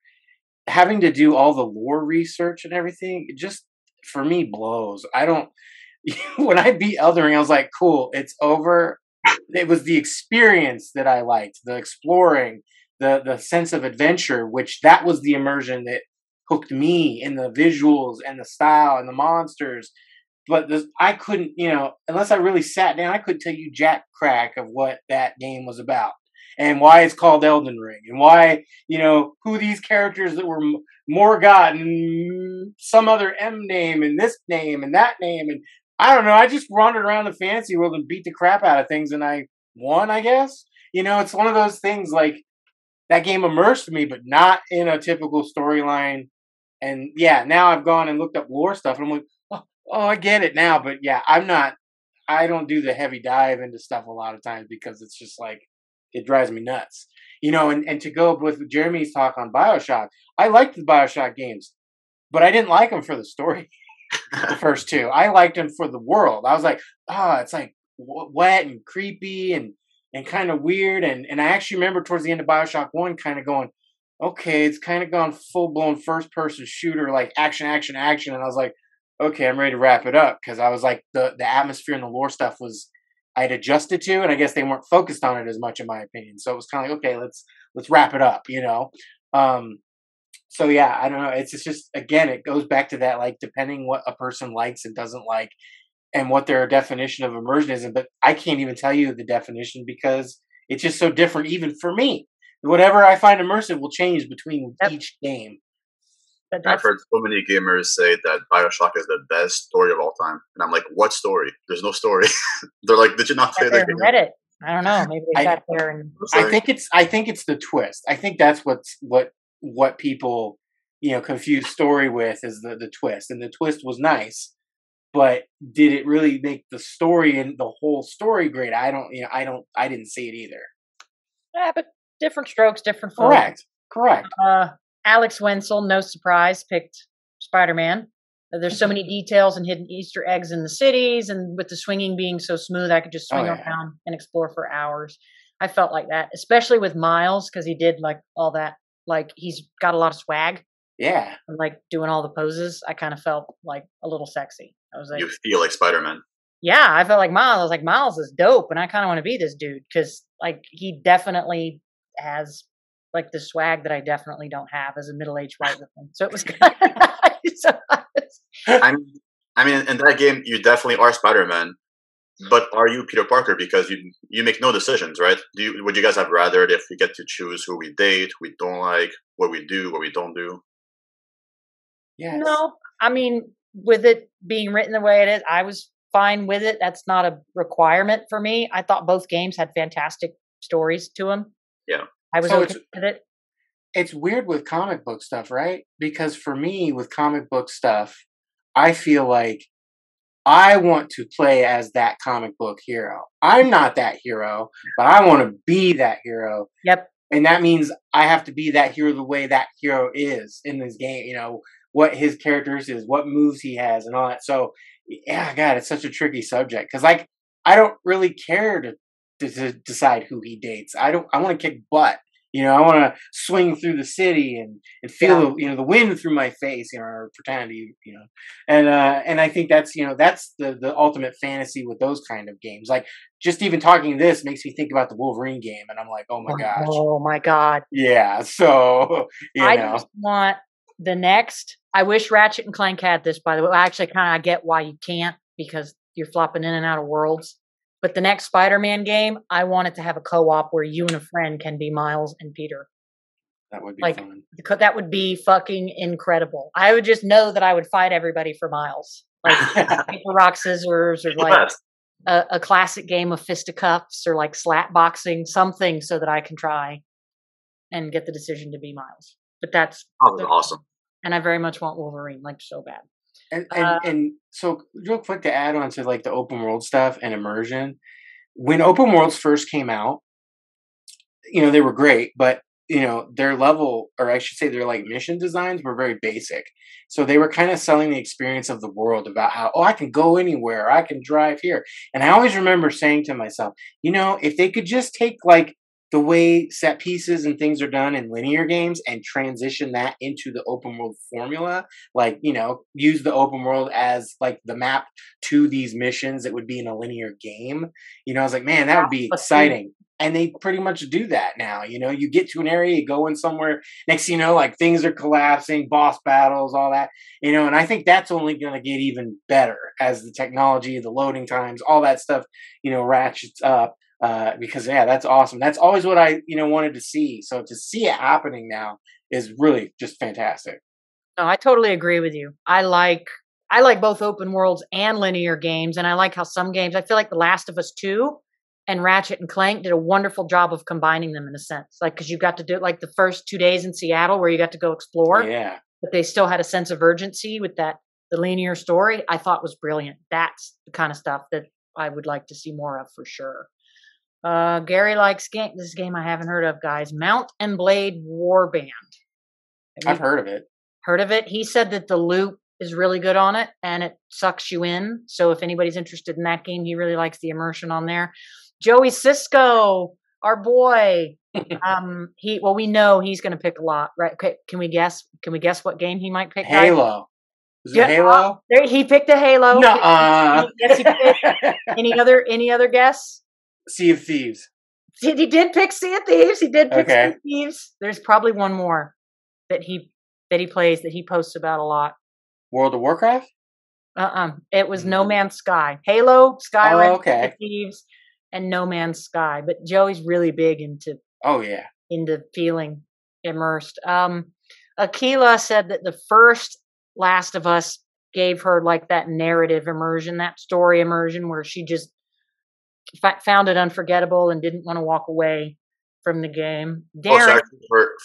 having to do all the lore research and everything. It just for me blows. I don't. When I beat Elden Ring, I was like, cool, it's over. It was the experience that I liked, the exploring, the sense of adventure, which that was the immersion that hooked me in the visuals and the style and the monsters. But I couldn't, unless I really sat down, I couldn't tell you jack crack of what that game was about and why it's called Elden Ring and why, who these characters that were Morgott and some other M name and this name and that name. And I don't know. I just wandered around the fantasy world and beat the crap out of things, and I won, I guess. It's one of those things like that game immersed me, but not in a typical storyline. And yeah, now I've gone and looked up lore stuff, and I'm like, oh, I get it now. But yeah, I don't do the heavy dive into stuff a lot of times because it's just like, it drives me nuts. And to go with Jeremy's talk on BioShock, I liked the BioShock games, but I didn't like them for the story. The first two, I liked them for the world. I was like, it's like wet and creepy, and and kind of weird. And I actually remember towards the end of Bioshock 1 kind of going, okay, it's kind of gone full blown first person shooter, like action, action, action. And I was like, okay, I'm ready to wrap it up because I was like the atmosphere and the lore stuff was I'd adjusted to, and I guess they weren't focused on it as much in my opinion. So it was kind of like, okay, let's wrap it up, you know. So yeah, I don't know. It's just again, it goes back to that like depending what a person likes and doesn't like, and what their definition of immersion is. But I can't even tell you the definition because it's just so different, even for me. Whatever I find immersive will change between each game. But I've heard so many gamers say that Bioshock is the best story of all time, and I'm like, what story? There's no story. They're like, did you not say that? Reddit. I don't know. Maybe they got there and. I think it's the twist. I think that's what people confuse story with is the twist, and the twist was nice, but did it really make the story and the whole story great? I didn't see it either. Yeah, but different strokes, different folks. Correct. Alex Wenzel, no surprise, picked Spider-Man. There's so many details and hidden Easter eggs in the cities, and with the swinging being so smooth, I could just swing around and explore for hours. I felt like that, especially with Miles, because he did like all that. Like he's got a lot of swag. Yeah. And like doing all the poses, I kind of felt like a little sexy. I was like, you feel like Spider-Man. Yeah, I felt like Miles. I was like, Miles is dope, and I kind of want to be this dude because like he definitely has like the swag that I definitely don't have as a middle-aged white woman. So it was kind of nice. I mean, in that game, you definitely are Spider-Man, but are you Peter Parker? Because you make no decisions, right? Would you guys have rather if we get to choose who we date, who we don't like, what we do, what we don't do? Yes. No, I mean, with it being written the way it is, I was fine with it. That's not a requirement for me. I thought both games had fantastic stories to them. Yeah. I was okay with it. It's weird with comic book stuff, right? Because for me, with comic book stuff, I feel like I want to play as that comic book hero. I'm not that hero, but I want to be that hero. Yep. And that means I have to be that hero the way that hero is in this game, what his characteristics is, what moves he has and all that. So, yeah, God, it's such a tricky subject because like I don't really care to decide who he dates. I want to kick butt. I want to swing through the city and feel the wind through my face, or pretend and I think that's that's the ultimate fantasy with those kind of games. Like just even talking this makes me think about the Wolverine game, and I'm like, oh my gosh, oh my god, yeah. So I just want the next. I wish Ratchet and Clank had this. By the way, actually, I get why you can't because you're flopping in and out of worlds. But the next Spider-Man game, I want it to have a co-op where you and a friend can be Miles and Peter. That would be fun. That would be fucking incredible. I would just know that I would fight everybody for Miles. Like paper, rock, scissors, or like a classic game of fisticuffs or like slap boxing, something so that I can try and get the decision to be Miles. But that's awesome. And I very much want Wolverine, like so bad. And so real quick to add on to like the open world stuff and immersion, when open worlds first came out, they were great, but their level, or I should say their like mission designs were very basic. So they were kind of selling the experience of the world about how, I can go anywhere, I can drive here. And I always remember saying to myself, if they could just take like the way set pieces and things are done in linear games and transition that into the open world formula, like, use the open world as like the map to these missions that would be in a linear game. I was like, man, that would be exciting. And they pretty much do that now. You get to an area, you go in somewhere, next thing you know, like things are collapsing, boss battles, all that, and I think that's only going to get even better as the technology, the loading times, all that stuff, ratchets up. Because that's awesome. That's always what I wanted to see. So to see it happening now is really just fantastic. No, I totally agree with you. I like both open worlds and linear games, and I like how some games. I feel like The Last of Us 2 and Ratchet and Clank did a wonderful job of combining them in a sense. Like because you got to do it like the first 2 days in Seattle where you got to go explore. Yeah. But they still had a sense of urgency with the linear story. I thought was brilliant. That's the kind of stuff that I would like to see more of for sure. Gary likes this game I haven't heard of, guys. Mount and Blade Warband. I've heard of it. Heard of it? He said that the loot is really good on it and it sucks you in. So if anybody's interested in that game, he really likes the immersion on there. Joey Cisco, our boy. We know he's going to pick a lot, right? Okay, can we guess? Can we guess what game he might pick? Halo. Is it Yeah, Halo? there, he picked a Halo. Nuh-uh. Yes, he did. Any other guess? Sea of Thieves. He did pick Sea of Thieves. He did pick Okay. Sea of Thieves. There's probably one more that he plays that he posts about a lot. World of Warcraft? It was No Man's Sky. Halo, Skyrim, okay. Sea of Thieves, and No Man's Sky. But Joey's really big into feeling immersed. Akila said that the first Last of Us gave her like that narrative immersion, that story immersion, where she just found it unforgettable and didn't want to walk away from the game. Darren,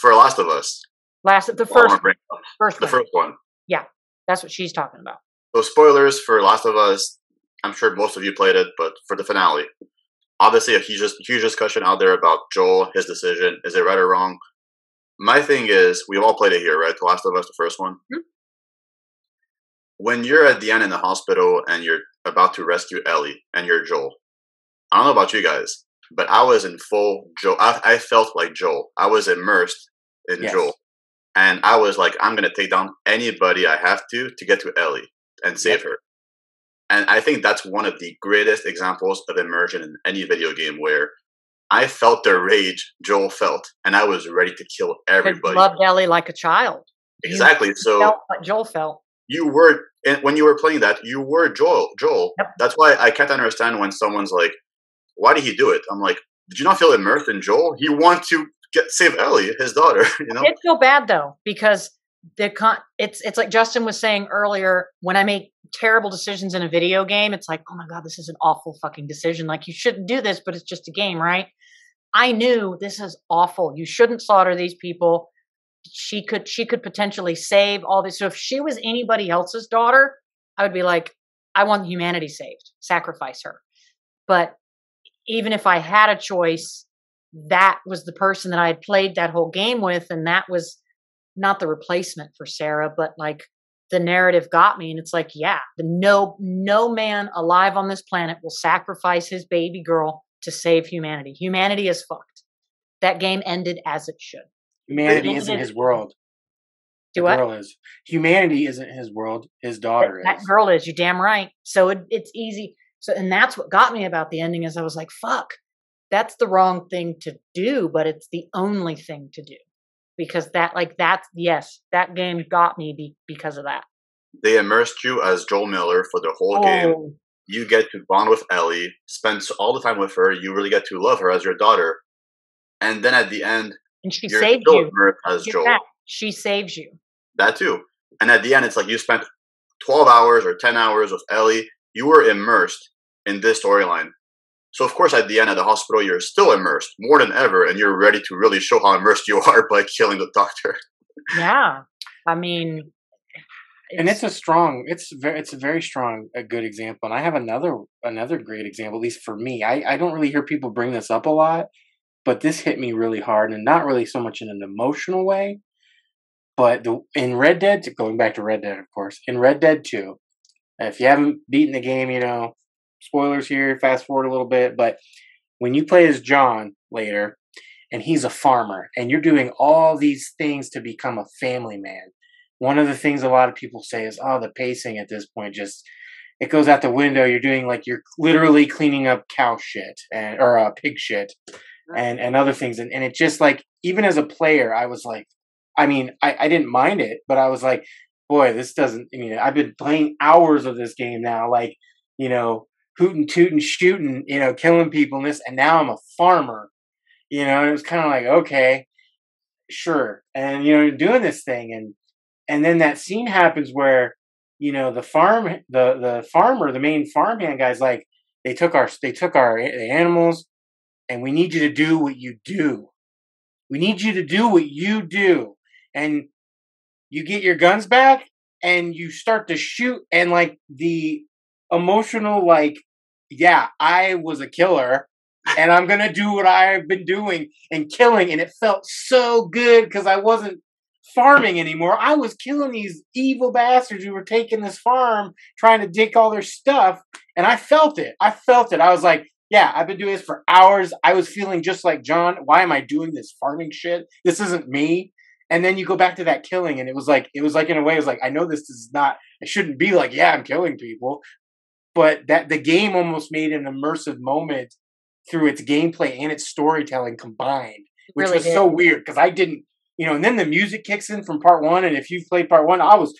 for Last of Us. The first one. Yeah, that's what she's talking about. So spoilers for Last of Us. I'm sure most of you played it, but for the finale, obviously a huge discussion out there about Joel, his decision. Is it right or wrong? My thing is, we've all played it here, right? The Last of Us, the first one. Mm-hmm. When you're at the end in the hospital and you're about to rescue Ellie and you're Joel, I don't know about you guys, but I was in full Joel. I felt like Joel. I was immersed in Joel. And I was like, I'm going to take down anybody I have to get to Ellie and save her. And I think that's one of the greatest examples of immersion in any video game, where I felt the rage Joel felt, and I was ready to kill everybody. You loved Ellie like a child. Exactly. You felt what Joel felt. You were, when you were playing that, you were Joel. Yep. That's why I can't understand when someone's like, why did he do it? I'm like, did you not feel immersed in Joel? He wanted to save Ellie, his daughter. You know, I did feel bad though, because it's like Justin was saying earlier. When I make terrible decisions in a video game, it's like, oh my god, this is an awful fucking decision. Like, you shouldn't do this, but it's just a game, right? I knew this is awful. You shouldn't slaughter these people. She could potentially save all this. So if she was anybody else's daughter, I would be like, I want humanity saved. Sacrifice her. But even if I had a choice, that was the person that I had played that whole game with, and that was not the replacement for Sarah, but like the narrative got me. And it's like, yeah, no man alive on this planet will sacrifice his baby girl to save humanity. Humanity is fucked. That game ended as it should. Humanity isn't his world. Girl is. Humanity isn't his world. His daughter is. That girl is. You're damn right. So it's easy. So, and that's what got me about the ending, is I was like, fuck, that's the wrong thing to do, but it's the only thing to do. Because that game got me because of that. They immersed you as Joel Miller for the whole game. You get to bond with Ellie, spend all the time with her. You really get to love her as your daughter. And then at the end, and she saved you as Joel. She saves you. That too. And at the end, it's like you spent 12 hours or 10 hours with Ellie. You were immersed in this storyline. So, of course, at the end of the hospital, you're still immersed more than ever, and you're ready to really show how immersed you are by killing the doctor. Yeah. I mean... And it's a very strong, a good example. And I have another great example, at least for me. I don't really hear people bring this up a lot, but this hit me really hard, and not really so much in an emotional way, but in Red Dead, going back to Red Dead, of course, in Red Dead 2, if you haven't beaten the game, spoilers here, fast forward a little bit, but when you play as John later, and he's a farmer, and you're doing all these things to become a family man, one of the things a lot of people say is, the pacing at this point it goes out the window. You're doing you're literally cleaning up cow shit or pig shit and other things. And it just even as a player, I was like, I didn't mind it, but I was like, boy, this doesn't, I've been playing hours of this game now, hooting, tooting, shooting, killing people and now I'm a farmer, and it was kind of like, okay, sure. And, doing this thing. And then that scene happens where, the farmer, the main farmhand guy's like, they took the animals, and we need you to do what you do. We need you to do what you do. And you get your guns back and you start to shoot, and the emotional, yeah, I was a killer and I'm going to do what I've been doing and killing. And it felt so good because I wasn't farming anymore. I was killing these evil bastards who were taking this farm, trying to take all their stuff. And I felt it. I was like, Yeah, I've been doing this for hours. I was feeling just like John. Why am I doing this farming shit? This isn't me. And then you go back to that killing, and it was like in a way, it was like, I know this is not. I shouldn't be like, yeah, I'm killing people, but that the game almost made an immersive moment through its gameplay and its storytelling combined, which Really was did. so weird because I didn't, and then the music kicks in from part one, and if you've played part one, I was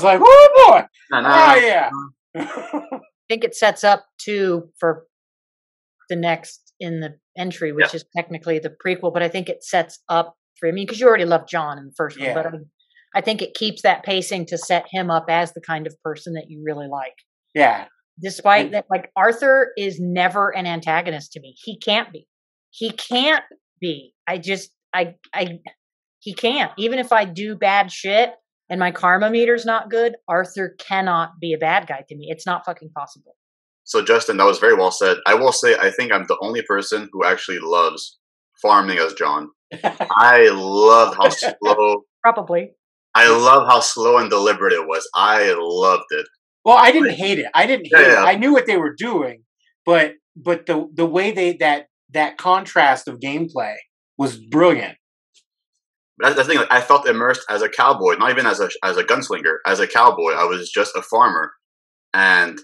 like, oh boy, oh yeah. I think it sets up too for the next in the entry, which is technically the prequel, but I think it sets up for me because you already loved John in the first one, but I think it keeps that pacing to set him up as the kind of person that you really like. Yeah. Despite that, like Arthur is never an antagonist to me. He can't be. He can't be. He can't. Even if I do bad shit and my karma meter's not good, Arthur cannot be a bad guy to me. It's not fucking possible. So Justin, that was very well said. I will say, I think I'm the only person who actually loves farming as John. I loved how slow. Probably. I love how slow and deliberate it was. I loved it. Well, I didn't hate it. I didn't hate it. I knew what they were doing, but the way that contrast of gameplay was brilliant. That's the thing. Like, I felt immersed as a cowboy, not even as a gunslinger. As a cowboy, I was just a farmer, and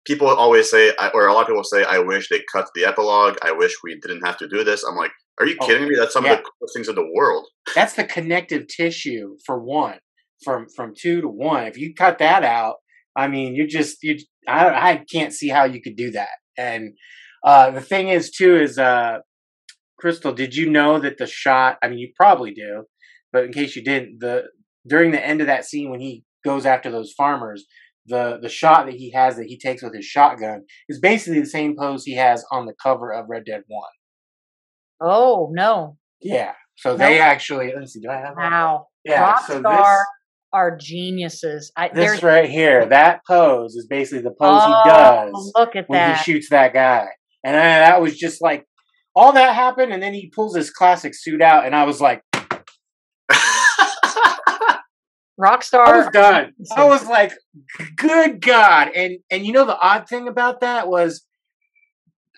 people always say, or a lot of people say, I wish they cut the epilogue. I wish we didn't have to do this. I'm like, are you kidding me? That's some of the coolest things in the world. That's the connective tissue for one, from 2 to 1. If you cut that out, I mean, I can't see how you could do that. And the thing is, too, is Crystal, did you know that the shot? I mean, you probably do, but in case you didn't, during the end of that scene when he goes after those farmers, the shot that he takes with his shotgun is basically the same pose he has on the cover of Red Dead 1. Oh no! Yeah, so they actually. Let's see. Do I have? Wow. Yeah. Rockstar are geniuses. This right here, that pose is basically the pose he does. Look at when he shoots that guy, and that was just like all that happened, and then he pulls his classic suit out, and I was like, Rockstar. I was done. I was like, good God! And the odd thing about that was,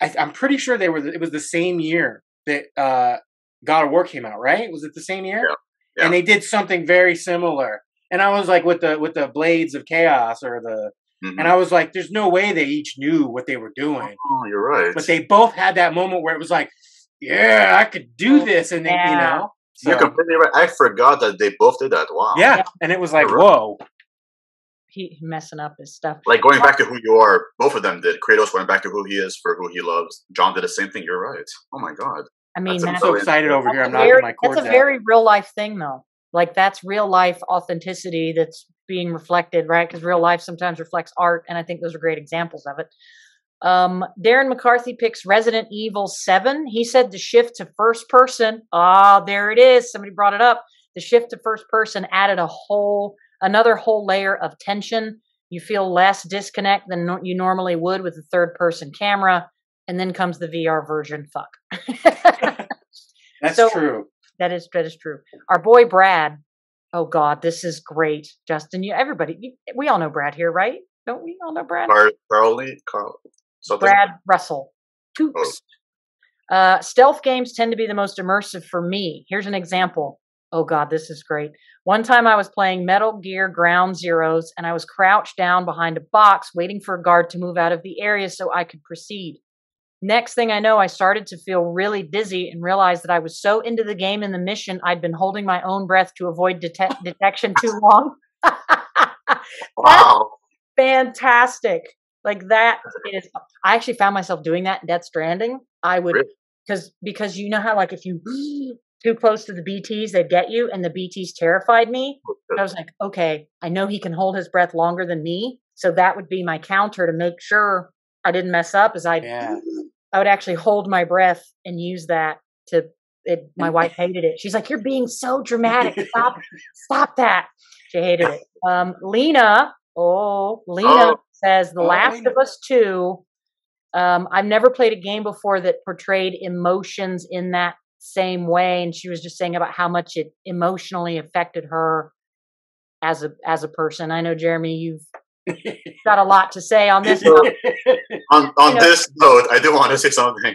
I'm pretty sure it was the same year that God of War came out, right? Was it the same year? Yeah. And they did something very similar. And I was like, with the Blades of Chaos and I was like, there's no way they each knew what they were doing. Oh, you're right. But they both had that moment where it was like, yeah, I could do this. And then, So, you're completely right. I forgot that they both did that. Wow. Yeah. And it was like, whoa. He messing up his stuff. Like going back to who you are, both of them did. Kratos went back to who he is for who he loves. John did the same thing. You're right. Oh my God. I mean, I'm so excited over here. I'm knocking my cords out. That's a very real life thing, though. Like that's real life authenticity that's being reflected, right? Because real life sometimes reflects art, and I think those are great examples of it. Darren McCarthy picks Resident Evil 7. He said the shift to first person. There it is. Somebody brought it up. The shift to first person added another whole layer of tension. You feel less disconnect than you normally would with a third person camera. And then comes the VR version. Fuck. That's true. That is true. Our boy Brad. Oh God, this is great, Justin. We all know Brad here, right? Don't we all know Brad? Carl. Something? Brad Russell. Tooks. Stealth games tend to be the most immersive for me. Here's an example. Oh God, this is great. One time I was playing Metal Gear Ground Zeroes and I was crouched down behind a box waiting for a guard to move out of the area so I could proceed. Next thing I know, I started to feel really dizzy and realized that I was so into the game and the mission, I'd been holding my own breath to avoid detection too long. Wow. Fantastic. Like that is, I actually found myself doing that in Death Stranding. I would, because you know how like if you too close to the BTs, they'd get you, and the BTs terrified me. I was like, okay, I know he can hold his breath longer than me. So that would be my counter to make sure I didn't mess up, is I would actually hold my breath and use that to it. My wife hated it. She's like, you're being so dramatic. Stop that. She hated it. Lena says The Last of Us 2. I've never played a game before that portrayed emotions in that same way. And she was just saying about how much it emotionally affected her as a person. I know, Jeremy, got a lot to say on this. So, on this note, I do want to say something.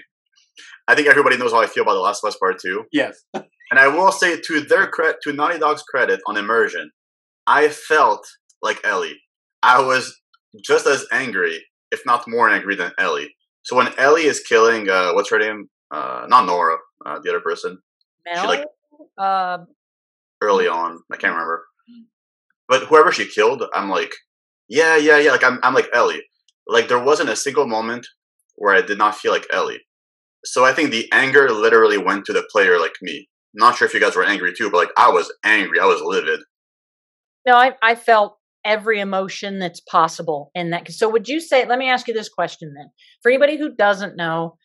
I think everybody knows how I feel about The Last of Us Part 2. Yes. And I will say to Naughty Dog's credit on immersion, I felt like Ellie. I was just as angry, if not more angry than Ellie. So when Ellie is killing, what's her name? Not Nora, the other person. Mel? She like early on, I can't remember. But whoever she killed, I'm like, yeah. Like I'm like Ellie. Like there wasn't a single moment where I did not feel like Ellie. So I think the anger literally went to the player like me. Not sure if you guys were angry too, but like I was angry. I was livid. No, I felt every emotion that's possible in that. So would you say, let me ask you this question then. For anybody who doesn't know,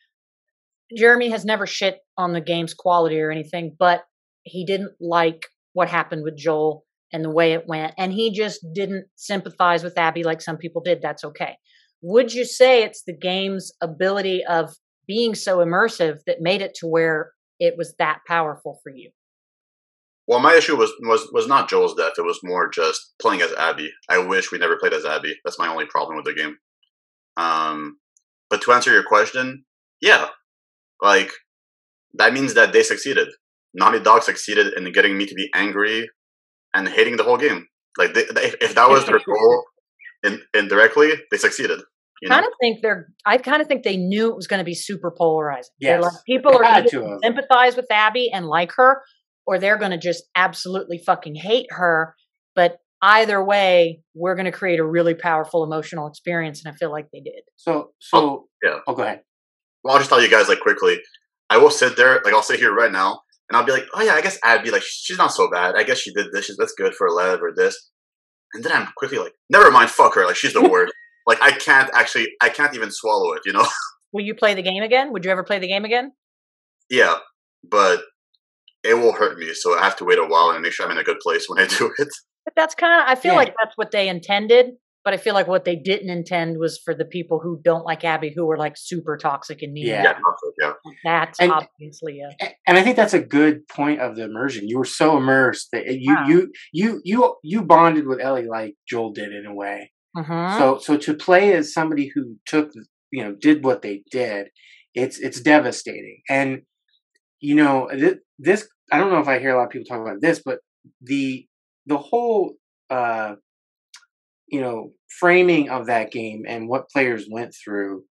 Jeremy has never shit on the game's quality or anything, but he didn't like what happened with Joel and the way it went. And he just didn't sympathize with Abby like some people did. That's okay. Would you say it's the game's ability of being so immersive that made it to where it was that powerful for you? Well, my issue was not Joel's death. It was more just playing as Abby. I wish we never played as Abby. That's my only problem with the game. But to answer your question, yeah, like that means that they succeeded. Naughty Dog succeeded in getting me to be angry and hating the whole game. Like if that was their goal, indirectly, they succeeded. I kind of think they knew it was going to be super polarizing. Yes. Like, people are going to sympathize with Abby and like her, or they're going to just absolutely fucking hate her. But either way, we're going to create a really powerful emotional experience, and I feel like they did. So yeah. Oh, go ahead. Well, I'll just tell you guys like quickly. I will sit there, like I'll sit here right now, and I'll be like, oh yeah, I guess Abby, like she's not so bad. I guess she did this. That's good for Lev or this. And then I'm quickly like, never mind, fuck her. Like she's the worst. Like I can't even swallow it, you know? Will you play the game again? Would you ever play the game again? Yeah, but it will hurt me, so I have to wait a while and make sure I'm in a good place when I do it. But that's kind of, I feel like that's what they intended, but I feel like what they didn't intend was for the people who don't like Abby, who were like super toxic and mean. Yeah. That's obviously and I think that's a good point of the immersion. You were so immersed that you bonded with Ellie like Joel did in a way. Mm-hmm. So to play as somebody who did what they did, it's devastating. And this I don't know if I hear a lot of people talk about this, but the whole framing of that game and what players went through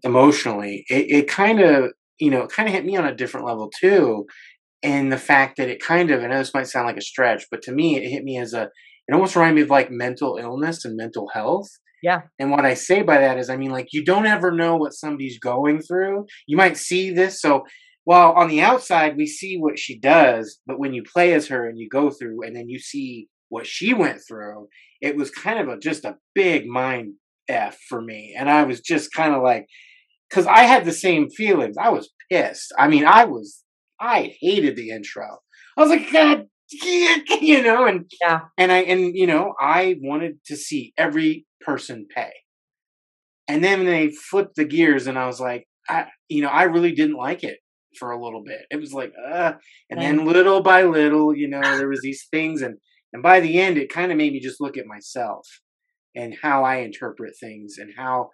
emotionally, it kind of hit me on a different level too. And the fact that it kind of, I know this might sound like a stretch, but to me, it hit me as it almost reminded me of like mental illness and mental health. Yeah. And what I say by that is, I mean, like, you don't ever know what somebody's going through. You might see this. So while on the outside, we see what she does, but when you play as her and you go through and then you see what she went through, it was kind of just a big mind F for me. And I was just kind of like, because I had the same feelings. I was pissed. I mean, I hated the intro. I was like, God, I wanted to see every person pay. And then they flipped the gears and I was like, I really didn't like it for a little bit. It was like, and then little by little, there was these things. And by the end, it kind of made me just look at myself and how I interpret things and how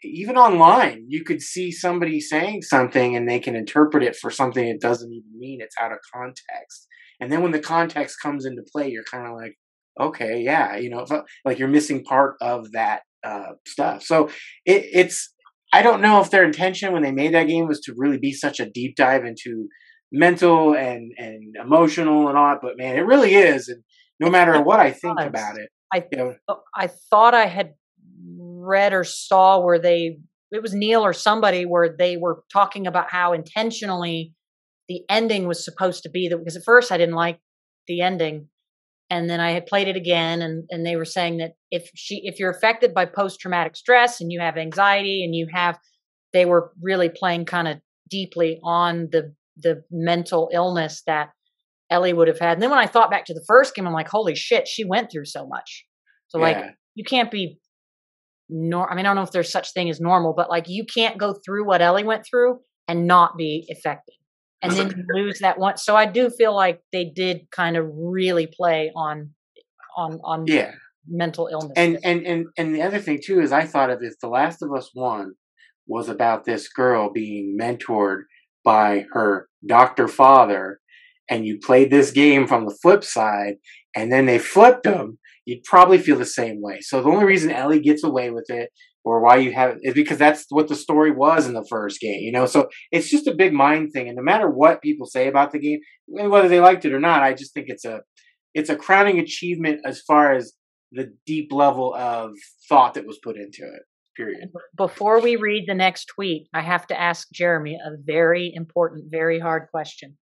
even online, you could see somebody saying something and they can interpret it for something it doesn't even mean. It's out of context. And then when the context comes into play, you're kind of like, okay, yeah, like you're missing part of that stuff. So it's, I don't know if their intention when they made that game was to really be such a deep dive into mental and emotional and all that, but man, it really is. And no matter what I think about it, I thought I had read or saw where it was Neil or somebody where they were talking about how intentionally the ending was supposed to be that, because at first I didn't like the ending. And then I had played it again and they were saying that if you're affected by post-traumatic stress and you have anxiety and they were really playing kind of deeply on the mental illness that Ellie would have had. And then when I thought back to the first game, I'm like, holy shit, she went through so much. So like, you can't be I don't know if there's such thing as normal, but like you can't go through what Ellie went through and not be affected. And then you lose that one. So I do feel like they did kind of really play on mental illness. And the other thing too is I thought of if The Last of Us 1 was about this girl being mentored by her doctor father, and you played this game from the flip side, and then they flipped them, you'd probably feel the same way. So the only reason Ellie gets away with it, or why you have it, is because that's what the story was in the first game, you know? So it's just a big mind thing. And no matter what people say about the game, whether they liked it or not, I just think it's a crowning achievement as far as the deep level of thought that was put into it, period. Before we read the next tweet, I have to ask Jeremy a very important, very hard question.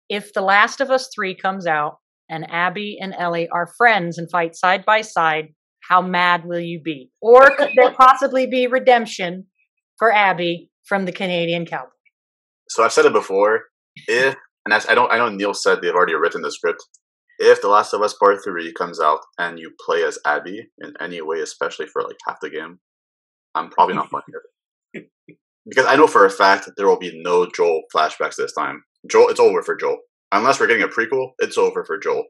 If The Last of Us 3 comes out and Abby and Ellie are friends and fight side by side, how mad will you be? Or could there possibly be redemption for Abby from the Canadian Cowboy? So I've said it before. I know Neil said they've already written the script. If The Last of Us Part 3 comes out and you play as Abby in any way, especially for like half the game, I'm probably not playing it. Because I know for a fact there will be no Joel flashbacks this time. Joel, it's over for Joel. Unless we're getting a prequel, it's over for Joel.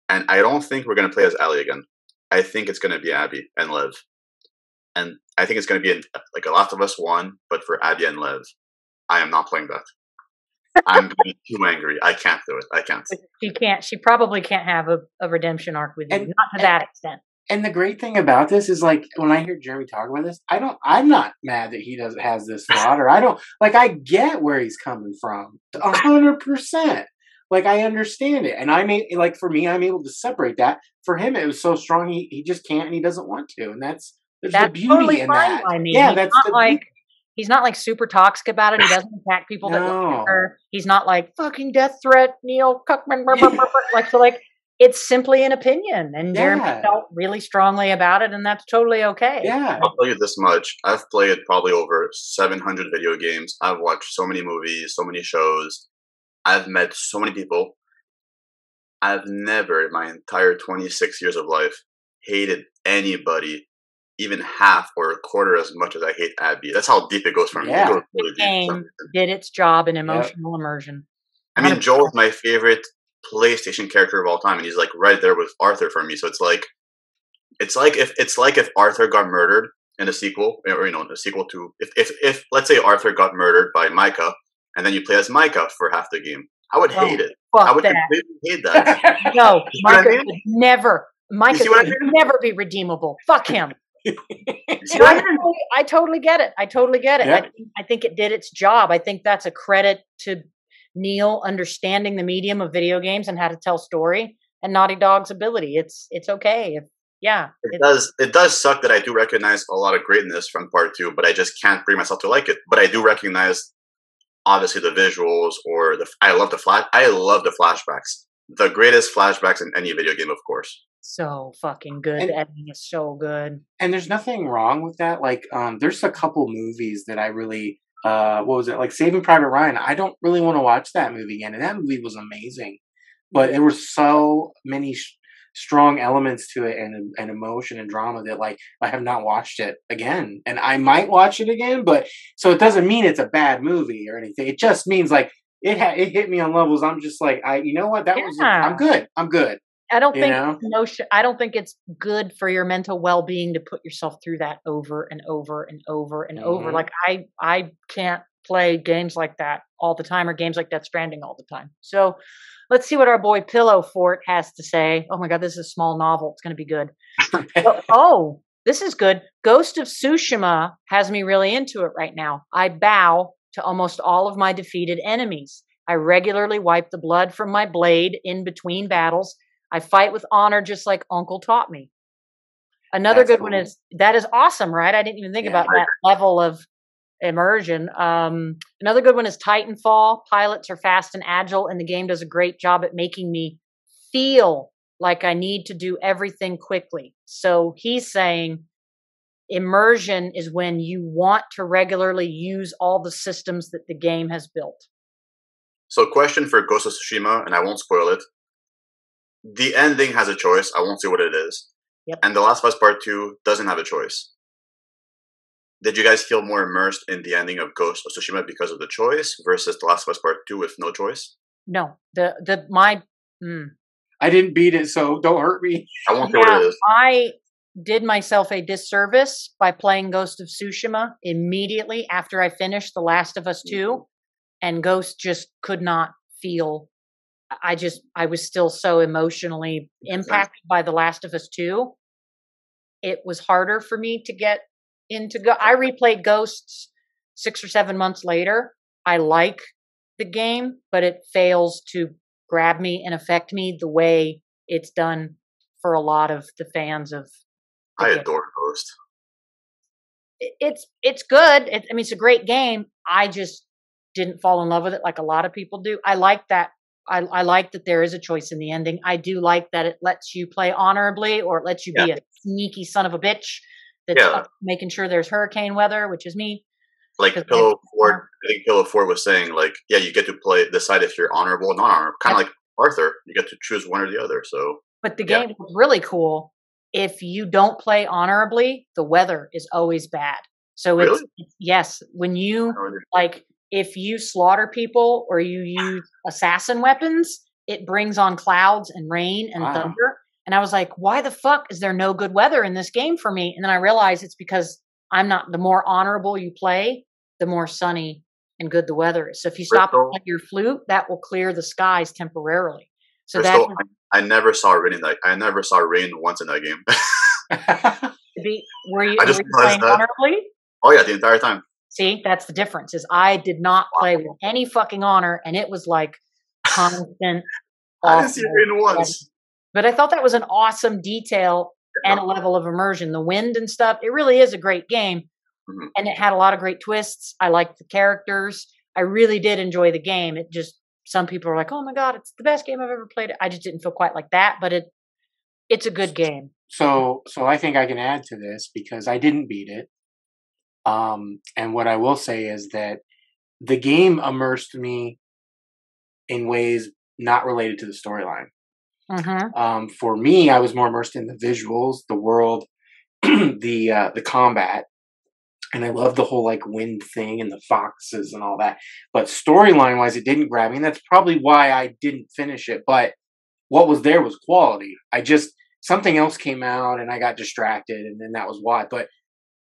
And I don't think we're going to play as Ellie again. I think it's going to be Abby and Lev. And I think it's going to be like a Last of Us 1, but for Abby and Lev. I am not playing that. I'm going to be too angry. I can't do it. I can't. She can't. She probably can't have a redemption arc with you. Not to that extent. And the great thing about this is, like, when I hear Jeremy talk about this, I'm not mad that he has this thought, or I get where he's coming from 100%. Like, I understand it. And for me, I'm able to separate that. For him, it was so strong, he just can't and he doesn't want to. And there's the beauty totally in fine that. By me. Yeah, he's not like super toxic about it. He doesn't attack people that look at her. He's not like fucking death threat, Neil Cuckman. Like it's simply an opinion. And Jeremy felt really strongly about it, and that's totally okay. Yeah. I'll tell you this much. I've played probably over 700 video games. I've watched so many movies, so many shows. I've met so many people. I've never, in my entire 26 years of life, hated anybody even half or a quarter as much as I hate Abby. That's how deep it goes for me. Yeah. It goes really the game did its job in emotional immersion. I mean, Joel's my favorite PlayStation character of all time, and he's like right there with Arthur for me. So it's like if Arthur got murdered in a sequel, or a sequel to if let's say Arthur got murdered by Micah, and then you play as Micah for half the game, I would hate it. I would completely hate that. No, Micah would never. Micah would never be redeemable. Fuck him. I totally get it. Yeah. I think it did its job. I think that's a credit to Neil understanding the medium of video games and how to tell story, and Naughty Dog's ability. It's okay. It does suck that I do recognize a lot of greatness from part 2, but I just can't bring myself to like it. But I do recognize obviously the visuals or I love the flashbacks. The greatest flashbacks in any video game, of course. So fucking good. The editing is so good. And there's nothing wrong with that. Like, there's a couple movies that I really, what was it? Like Saving Private Ryan. I don't really want to watch that movie again. And that movie was amazing. But there were so many strong elements to it and emotion and drama that, like, I have not watched it again. And I might watch it again, but so it doesn't mean it's a bad movie or anything. It just means, like, it hit me on levels. I'm just like, you know what? I'm good. I don't think it's good for your mental well-being to put yourself through that over and over and over and over. Like I can't play games like that all the time, or games like Death Stranding all the time. So let's see what our boy Pillow Fort has to say. Oh my God, this is a small novel. It's going to be good. This is good. Ghost of Tsushima has me really into it right now. I bow to almost all of my defeated enemies. I regularly wipe the blood from my blade in between battles. I fight with honor just like Uncle taught me. Another good one that is awesome, right? I didn't even think about that level of immersion. Another good one is Titanfall. Pilots are fast and agile, and the game does a great job at making me feel like I need to do everything quickly. So he's saying immersion is when you want to regularly use all the systems that the game has built. So question for Ghost of Tsushima, and I won't spoil it. The ending has a choice. I won't say what it is. Yep. And The Last of Us Part 2 doesn't have a choice. Did you guys feel more immersed in the ending of Ghost of Tsushima because of the choice versus The Last of Us Part 2 with no choice? No. I didn't beat it, so don't hurt me. I won't say what it is. did myself a disservice by playing Ghost of Tsushima immediately after I finished The Last of Us 2, and Ghost just could not feel. I was still so emotionally impacted by The Last of Us 2. It was harder for me to get into I replayed Ghosts 6 or 7 months later. I like the game, but it fails to grab me and affect me the way it's done for a lot of the fans of the I game. adore Ghost. It's good. I mean, it's a great game. I just didn't fall in love with it like a lot of people do. I like that. I like that there is a choice in the ending. I do like that it lets you play honorably, or it lets you be a sneaky son of a bitch that's making sure there's hurricane weather, which is me. Like Pillow Ford, I think Pillow Ford was saying, like, yeah, you get to decide if you're honorable or not honorable. Kind of like Arthur, you get to choose one or the other. So, but the game was really cool. If you don't play honorably, the weather is always bad. So it's yes, when you like, if you slaughter people or you use assassin weapons, it brings on clouds and rain and thunder. And I was like, why the fuck is there no good weather in this game for me? And then I realized it's because I'm not, the more honorable you play, the more sunny and good the weather is. So if you stop playing your flute, that will clear the skies temporarily. So I never saw rain I never saw rain once in that game. Were you playing honorably? Oh yeah, the entire time. See, that's the difference. Is I did not play with any fucking honor, and it was like constant. I didn't see rain once. But I thought that was an awesome detail and a level of immersion. The wind and stuff. It really is a great game, and it had a lot of great twists. I liked the characters. I really did enjoy the game. It just, some people are like, "Oh my god, it's the best game I've ever played." I just didn't feel quite like that, but it's a good game. So I think I can add to this because I didn't beat it. And what I will say is that the game immersed me in ways not related to the storyline. For me, I was more immersed in the visuals, the world, the combat, and I love the whole like wind thing and the foxes and all that. But storyline wise, it didn't grab me, and that's probably why I didn't finish it. But what was there was quality. Something else came out, and I got distracted, and then that was why. But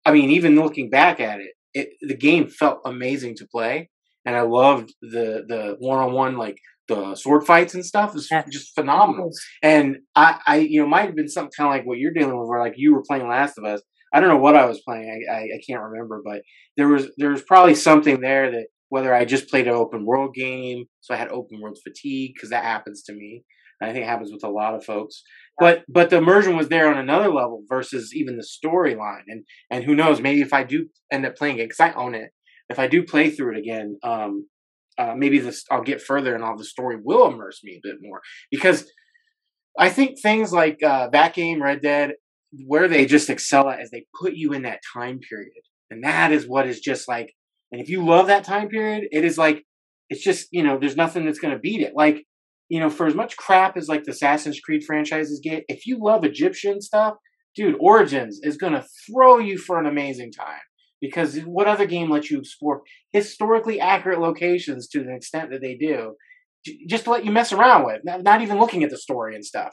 I mean, even looking back at it, the game felt amazing to play, and I loved the one-on-one, like the sword fights and stuff. It was just phenomenal. And I might have been something kind of like what you're dealing with, where like you were playing Last of Us. I don't know what I was playing. I can't remember, but there was probably something there that whether I just played an open world game, so I had open world fatigue, because that happens to me. I think it happens with a lot of folks. But the immersion was there on another level versus even the storyline. And who knows, maybe if I do end up playing it, because I own it, if I do play through it again, maybe I'll get further and the story will immerse me a bit more. Because I think things like that game, Red Dead, where they just excel at is they put you in that time period. And that is what is just like, and if you love that time period, it is like, it's just, there's nothing that's going to beat it. Like, for as much crap as like the Assassin's Creed franchises get, if you love Egyptian stuff, dude, Origins is going to throw you for an amazing time. Because what other game lets you explore historically accurate locations to the extent that they do, just to let you mess around with, not even looking at the story and stuff,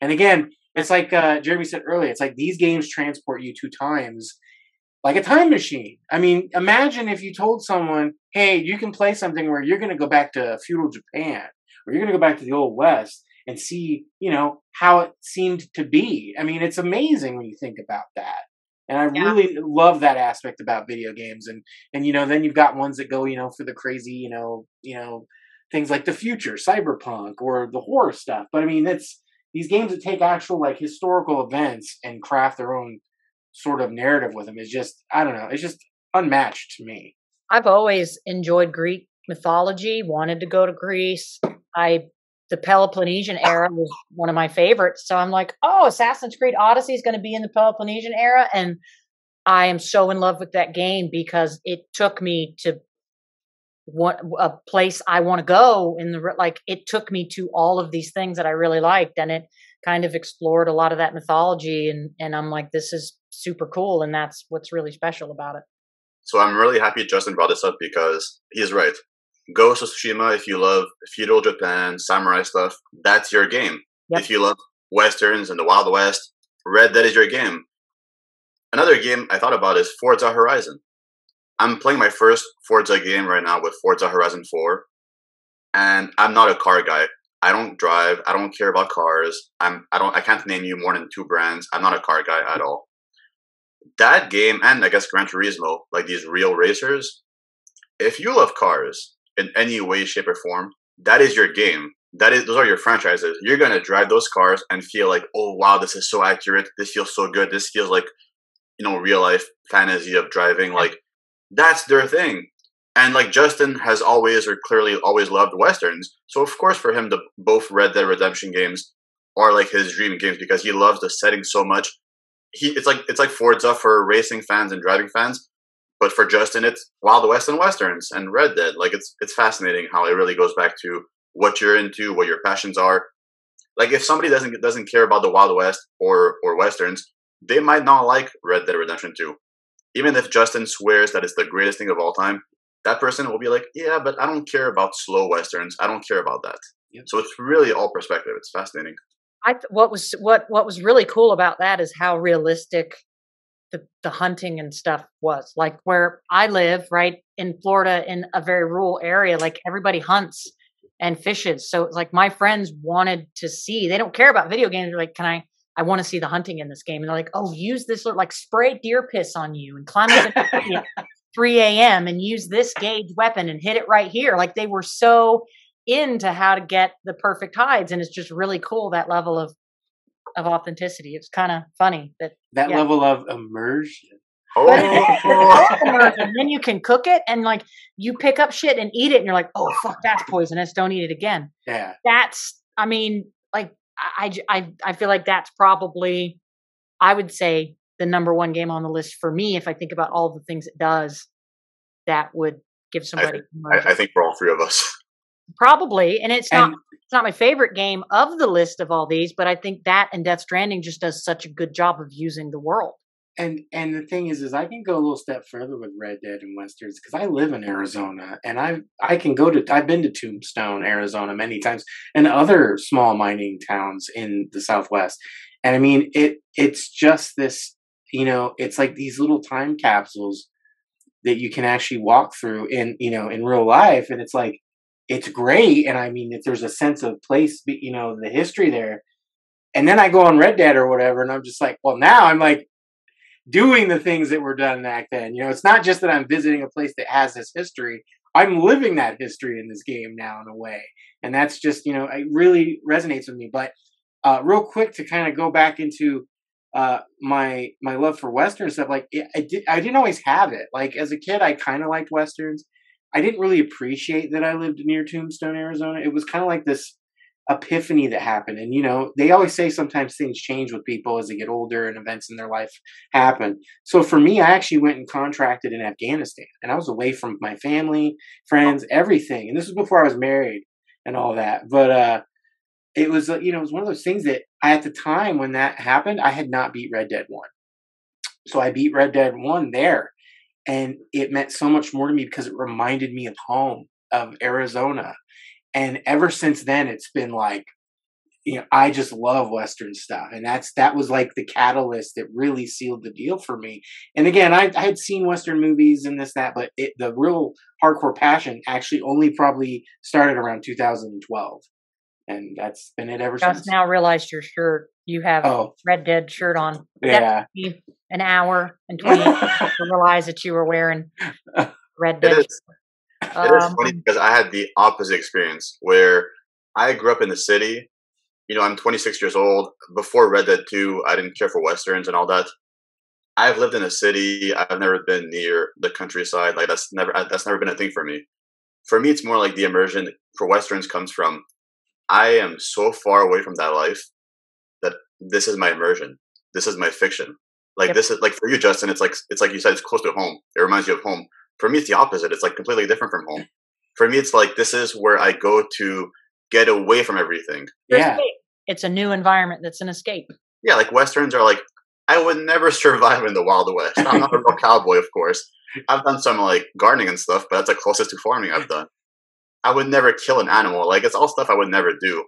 And again, it's like Jeremy said earlier, it's like these games transport you to times like a time machine. I mean, imagine if you told someone, hey, you can play something where you're going to go back to feudal Japan, or you're going to go back to the Old West and see, how it seemed to be. I mean, it's amazing when you think about that. And I really love that aspect about video games. And then you've got ones that go, for the crazy, things like the future, cyberpunk, or the horror stuff. But I mean, it's these games that take actual like historical events and craft their own sort of narrative with them is just, I don't know, it's just unmatched to me. I've always enjoyed Greek mythology, wanted to go to Greece. The Peloponnesian era was one of my favorites. So I'm like, oh, Assassin's Creed Odyssey is going to be in the Peloponnesian era. And I am so in love with that game because it took me to a place I want to go it took me to all of these things that I really liked. And it kind of explored a lot of that mythology. And I'm like, this is super cool. And that's what's really special about it. So I'm really happy Justin brought this up because he's right. Ghost of Tsushima, if you love feudal Japan, samurai stuff, that's your game. Yep. If you love Westerns and the Wild West, Red Dead is your game. Another game I thought about is Forza Horizon. I'm playing my first Forza game right now with Forza Horizon 4, and I'm not a car guy. I don't drive. I don't care about cars. I can't name you more than 2 brands. I'm not a car guy at all. That game, and I guess Gran Turismo, like these real racers, if you love cars in any way, shape, or form, that is your game. Those are your franchises. You're gonna drive those cars and feel like, oh wow, this is so accurate. This feels so good. This feels like, real life fantasy of driving. Like, that's their thing. And like Justin has always, or clearly always, loved westerns. So of course for him, both Red Dead Redemption games are like his dream games because he loves the setting so much. It's like Forza for racing fans and driving fans, but for Justin, it's Wild West and westerns and Red Dead. Like it's fascinating how it really goes back to what you're into, what your passions are. Like if somebody doesn't care about the Wild West or westerns, they might not like Red Dead Redemption 2. Even if Justin swears that it's the greatest thing of all time, that person will be like, yeah, but I don't care about slow westerns. I don't care about that. Yep. So it's really all perspective. It's fascinating. What was really cool about that is how realistic the hunting and stuff was. Like where I live, right in Florida, in a very rural area, like everybody hunts and fishes. So it's like my friends wanted to see. They don't care about video games. They're like, I want to see the hunting in this game. And they're like, oh, use this, like spray deer piss on you and climb up at 3 a.m. and use this gauge weapon and hit it right here. Like they were so into how to get the perfect hides. And it's just really cool, that level of authenticity. It's kind of funny that level of immersion. And then you can cook it and like you pick up shit and eat it and you're like, oh fuck, that's poisonous. Don't eat it again. Yeah. I feel like that's probably, I would say, the number one game on the list for me. If I think about all the things it does, that would give somebody. I think for all 3 of us. Probably. And it's not my favorite game of the list of all these, but I think that and Death Stranding just does such a good job of using the world. And the thing is I can go a little step further with Red Dead and westerns because I live in Arizona and I've been to Tombstone, Arizona many times and other small mining towns in the Southwest. And I mean, it's just this, it's like these little time capsules that you can actually walk through in real life. And it's like, it's great. And I mean, if there's a sense of place, the history there. And then I go on Red Dead or whatever, and I'm just like, well, now I'm like, doing the things that were done back then. It's not just that I'm visiting a place that has this history. I'm living that history in this game now in a way. And that's just, it really resonates with me. But real quick to kind of go back into my love for Western stuff, like I didn't always have it. Like as a kid, I kind of liked Westerns. I didn't really appreciate that I lived near Tombstone, Arizona. It was kind of like this epiphany that happened. And, they always say sometimes things change with people as they get older and events in their life happen. So for me, I actually went and contracted in Afghanistan and I was away from my family, friends, everything. And this was before I was married and all that. But, it was, it was one of those things that at the time when that happened, I had not beat Red Dead 1. So I beat Red Dead 1 there. And it meant so much more to me because it reminded me of home, of Arizona. And ever since then, it's been like, I just love Western stuff. And that was like the catalyst that really sealed the deal for me. And again, I had seen Western movies and this, that, but the real hardcore passion actually only probably started around 2012. And that's been it ever since. Just now realized your shirt. You have Red Dead shirt on. Yeah. That took me an hour and 20 minutes to realize that you were wearing Red Dead. It is funny because I had the opposite experience where I grew up in the city. I'm 26 years old. Before Red Dead 2, I didn't care for Westerns and all that. I've lived in a city. I've never been near the countryside. Like that's never been a thing for me. For me, it's more like the immersion for Westerns comes from I am so far away from that life that this is my immersion. This is my fiction. Like this is like for you, Justin. It's like you said, it's close to home. It reminds you of home. For me, it's the opposite. It's like completely different from home. For me, it's like this is where I go to get away from everything. Yeah, it's a new environment that's an escape. Yeah, like Westerns are like I would never survive in the Wild West. I'm not a real cowboy, of course. I've done some like gardening and stuff, but that's the closest to farming I've done. I would never kill an animal. Like it's all stuff I would never do.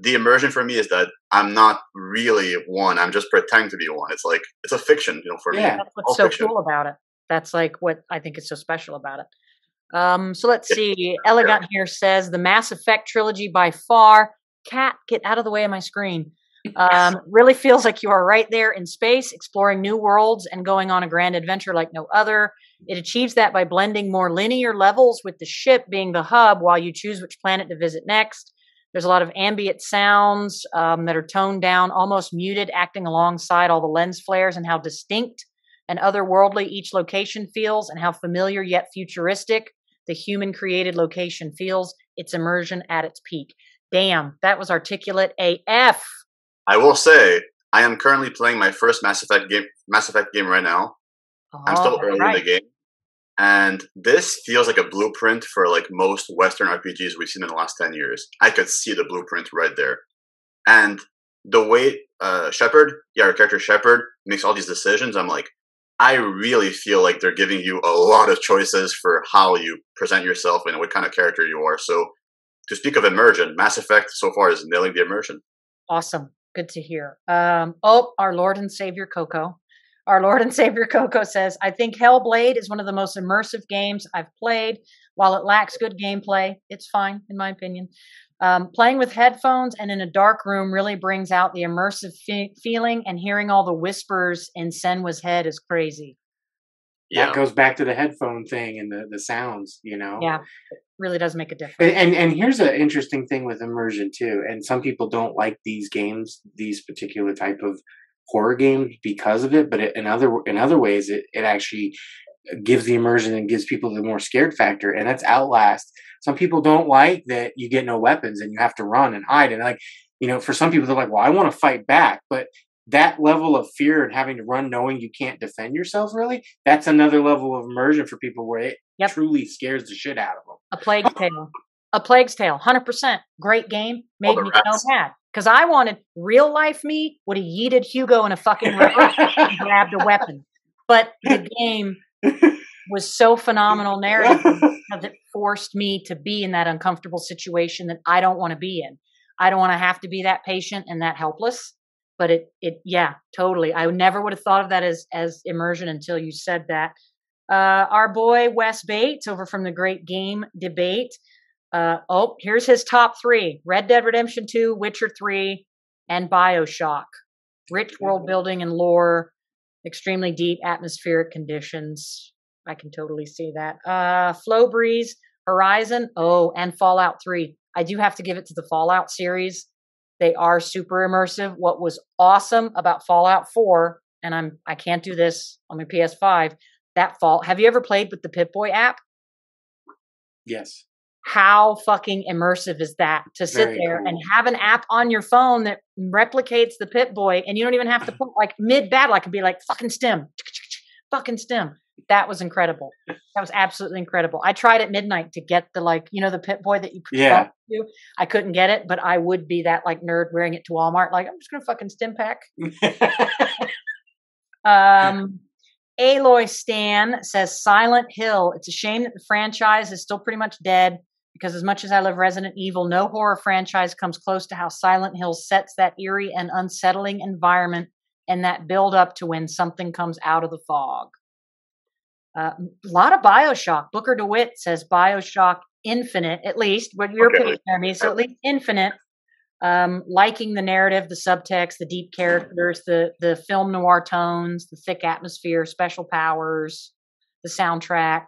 the immersion for me is that I'm not really one. I'm just pretending to be one. It's like it's a fiction, for me. Yeah. That's what's All so fiction. cool about it. That's like what I think is so special about it. So let's Yeah. see. Elegant here says the Mass Effect trilogy by far. Cat, get out of the way of my screen. Really feels like you are right there in space, exploring new worlds and going on a grand adventure like no other. It achieves that by blending more linear levels with the ship being the hub while you choose which planet to visit next. There's a lot of ambient sounds that are toned down, almost muted, acting alongside all the lens flares, and how distinct and otherworldly each location feels, and how familiar yet futuristic the human created location feels. It's immersion at its peak. Damn, that was articulate AF. I will say, I am currently playing my first Mass Effect game right now. I'm still early in the game. And this feels like a blueprint for like most Western RPGs we've seen in the last 10 years. I could see the blueprint right there. And the way Shepard, our character Shepard, makes all these decisions, I'm like, I really feel like they're giving you a lot of choices for how you present yourself and what kind of character you are. So to speak of immersion, Mass Effect so far is nailing the immersion. Awesome. Good to hear. Our Lord and Savior Coco. Our Lord and Savior Coco says, I think Hellblade is one of the most immersive games I've played. While it lacks good gameplay, it's fine, in my opinion. Playing with headphones and in a dark room really brings out the immersive feeling, and hearing all the whispers in Senwa's head is crazy. Yeah. That goes back to the headphone thing and the sounds, Yeah, it really does make a difference. And here's an interesting thing with immersion too. And some people don't like these games, these particular type of horror games because of it. But in other ways, it actually gives the immersion and gives people the more scared factor. And that's Outlast. Some people don't like that you get no weapons and you have to run and hide. And like, for some people, they're like, well, I want to fight back. But that level of fear and having to run knowing you can't defend yourself, really, that's another level of immersion for people where it truly scares the shit out of them. A Plague's Tale. A Plague's Tale. 100%. Great game. Made me so mad. Because I wanted real life me would have yeeted Hugo in a fucking river and grabbed a weapon. But the game was so phenomenal narrative because it forced me to be in that uncomfortable situation that I don't want to be in. I don't want to have to be that patient and that helpless. But yeah, totally. I never would have thought of that as immersion until you said that. Our boy Wes Bates over from the Great Game Debate. Here's his top 3: Red Dead Redemption 2, Witcher 3, and BioShock. Rich world building and lore, extremely deep atmospheric conditions. I can totally see that. Flow Breeze, Horizon, and Fallout 3. I do have to give it to the Fallout series. They are super immersive. What was awesome about Fallout 4, and I can't do this on my PS5, have you ever played with the Pip-Boy app? Yes. How fucking immersive is that to sit there and have an app on your phone that replicates the Pip-Boy, and you don't even have to put like mid-battle. I could be like fucking stim. That was incredible. That was absolutely incredible. I tried at midnight to get the the Pip-Boy that you could do. I couldn't get it, but I would be that like nerd wearing it to Walmart. Like, I'm just gonna fucking stim pack. Aloy Stan says Silent Hill. It's a shame that the franchise is still pretty much dead, because as much as I love Resident Evil, no horror franchise comes close to how Silent Hill sets that eerie and unsettling environment and that build up to when something comes out of the fog. A lot of BioShock. Booker DeWitt says BioShock Infinite, at least what you're putting there, me. So at least Infinite. Liking the narrative, the subtext, the deep characters, the film noir tones, the thick atmosphere, special powers, the soundtrack.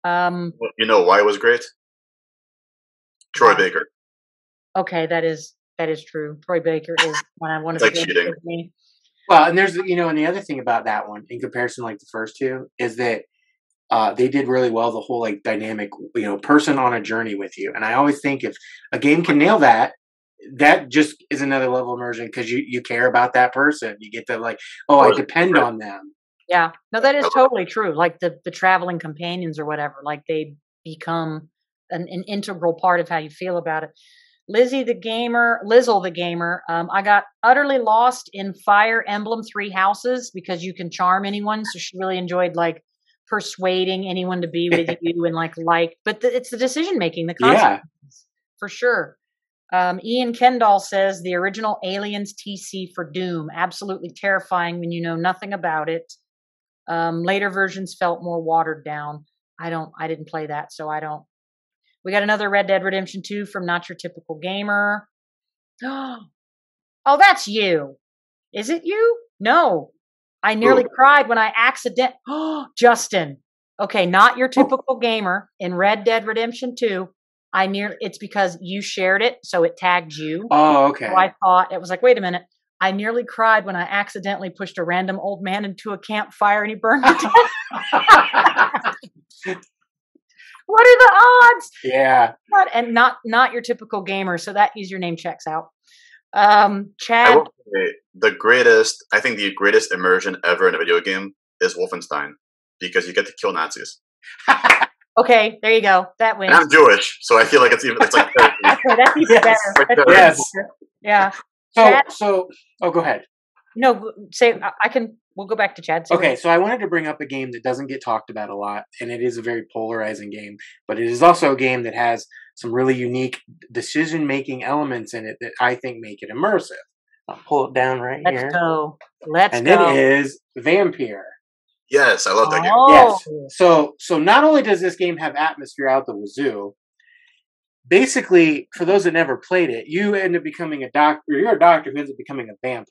You know why it was great? Troy Baker. Okay, that is true. Troy Baker is one of the cheating. Me. Well, and there's and the other thing about that one in comparison like the first two is that they did really well the whole like dynamic person on a journey with you. And I always think if a game can nail that just is another level of immersion, because you care about that person. You get to like, I depend on them. Yeah, no, that is totally true. Like the traveling companions or whatever, like they become an integral part of how you feel about it. Lizzle the Gamer, I got utterly lost in Fire Emblem 3 Houses because you can charm anyone. So she really enjoyed like persuading anyone to be with you and but it's the decision making, the consequences, for sure. Ian Kendall says the original Aliens TC for Doom, absolutely terrifying when you know nothing about it. Later versions felt more watered down. I didn't play that, so I don't. We got another Red Dead Redemption 2 from Not Your Typical Gamer. Oh, that's you. Is it you? No. I nearly cried when I Justin. Okay, Not Your Typical Gamer in Red Dead Redemption 2. It's because you shared it, so it tagged you. Oh, okay. So I thought, it was like, wait a minute. I nearly cried when I accidentally pushed a random old man into a campfire and he burned to death. What are the odds? Yeah. And not your typical gamer, so that username checks out. Chad. I will say I think the greatest immersion ever in a video game is Wolfenstein, because you get to kill Nazis. Okay, there you go. That wins. And I'm Jewish, so I feel like it's like okay, that's even better. Yes. Yeah. So go ahead. No, we'll go back to Chad. Okay, so I wanted to bring up a game that doesn't get talked about a lot, and it is a very polarizing game, but it is also a game that has some really unique decision-making elements in it that I think make it immersive. I'll pull it down here. Let's go. And it is Vampire. Yes, I love that game. Yes. So not only does this game have atmosphere out the wazoo, basically, for those that never played it, you end up becoming a doctor. You're a doctor who ends up becoming a vampire.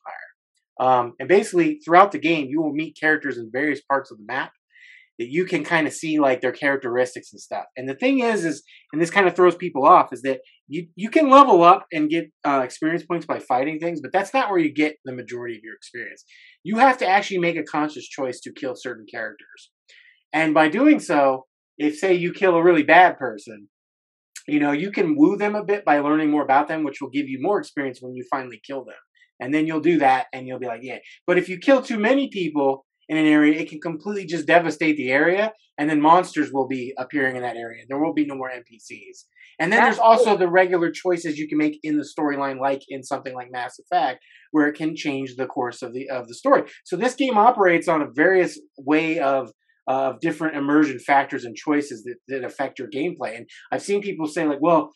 And basically, throughout the game, you will meet characters in various parts of the map that you can kind of see like their characteristics and stuff. And the thing is, and this kind of throws people off, is that you can level up and get experience points by fighting things, but that's not where you get the majority of your experience. You have to actually make a conscious choice to kill certain characters. And by doing so, if say you kill a really bad person, you can woo them a bit by learning more about them, which will give you more experience when you finally kill them. And then you'll do that and you'll be like, yeah. But if you kill too many people in an area, it can completely just devastate the area. And then monsters will be appearing in that area. There will be no more NPCs. And then there's also the regular choices you can make in the storyline, like in something like Mass Effect, where it can change the course of the story. So this game operates on a various way of different immersion factors and choices that affect your gameplay. And I've seen people say like, well,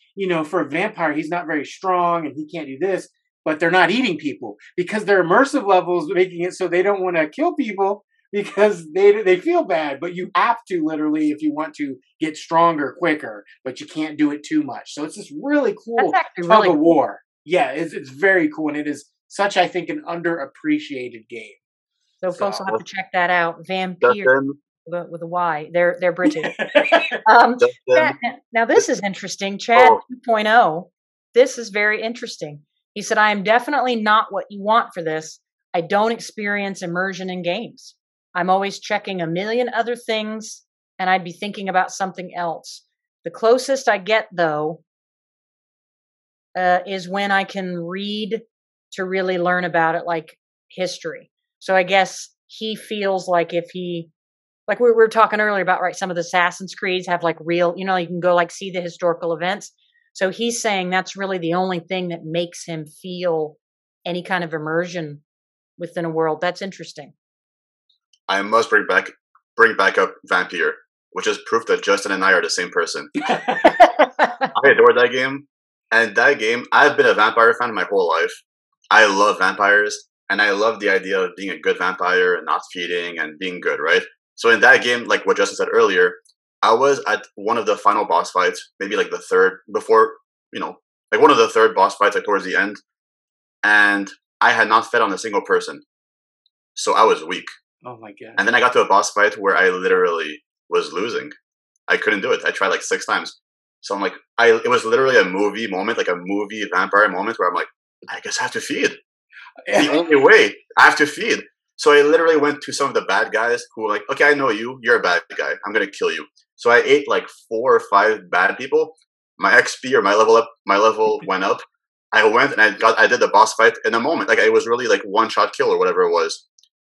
for a vampire, he's not very strong and he can't do this. But they're not eating people because their immersive levels making it so they don't want to kill people because they feel bad. But you have to literally, if you want to get stronger quicker, but you can't do it too much. So it's this really cool tug of war. Yeah, it's very cool. And it is such, I think, an underappreciated game. So folks will have to check that out. Vampire with a Y. They're British. Now this is interesting. Chad 2.0. This is very interesting. He said, I am definitely not what you want for this. I don't experience immersion in games. I'm always checking a million other things, and I'd be thinking about something else. The closest I get, though, is when I can read to really learn about it, like history. So I guess he feels like if he, like we were talking earlier about, right, some of the Assassin's Creeds have like real, you can go like see the historical events. So he's saying that's really the only thing that makes him feel any kind of immersion within a world. That's interesting. I must bring back up Vampire, which is proof that Justin and I are the same person. I adore that game. And that game, I've been a vampire fan my whole life. I love vampires. And I love the idea of being a good vampire and not feeding and being good, right? So in that game, like what Justin said earlier, I was at one of the final boss fights, maybe like the third, before, like one of the third boss fights, like towards the end. And I had not fed on a single person. So I was weak. Oh my God. And then I got to a boss fight where I literally was losing. I couldn't do it. I tried like 6 times. So I'm like, it was literally a movie moment, like a movie vampire moment where I'm like, I guess I have to feed. The only way, I have to feed. So I literally went to some of the bad guys who were like, okay, I know you. You're a bad guy. I'm going to kill you. So I ate like 4 or 5 bad people. My XP or my level went up. I went and I did the boss fight in a moment. Like it was really like one-shot kill or whatever it was,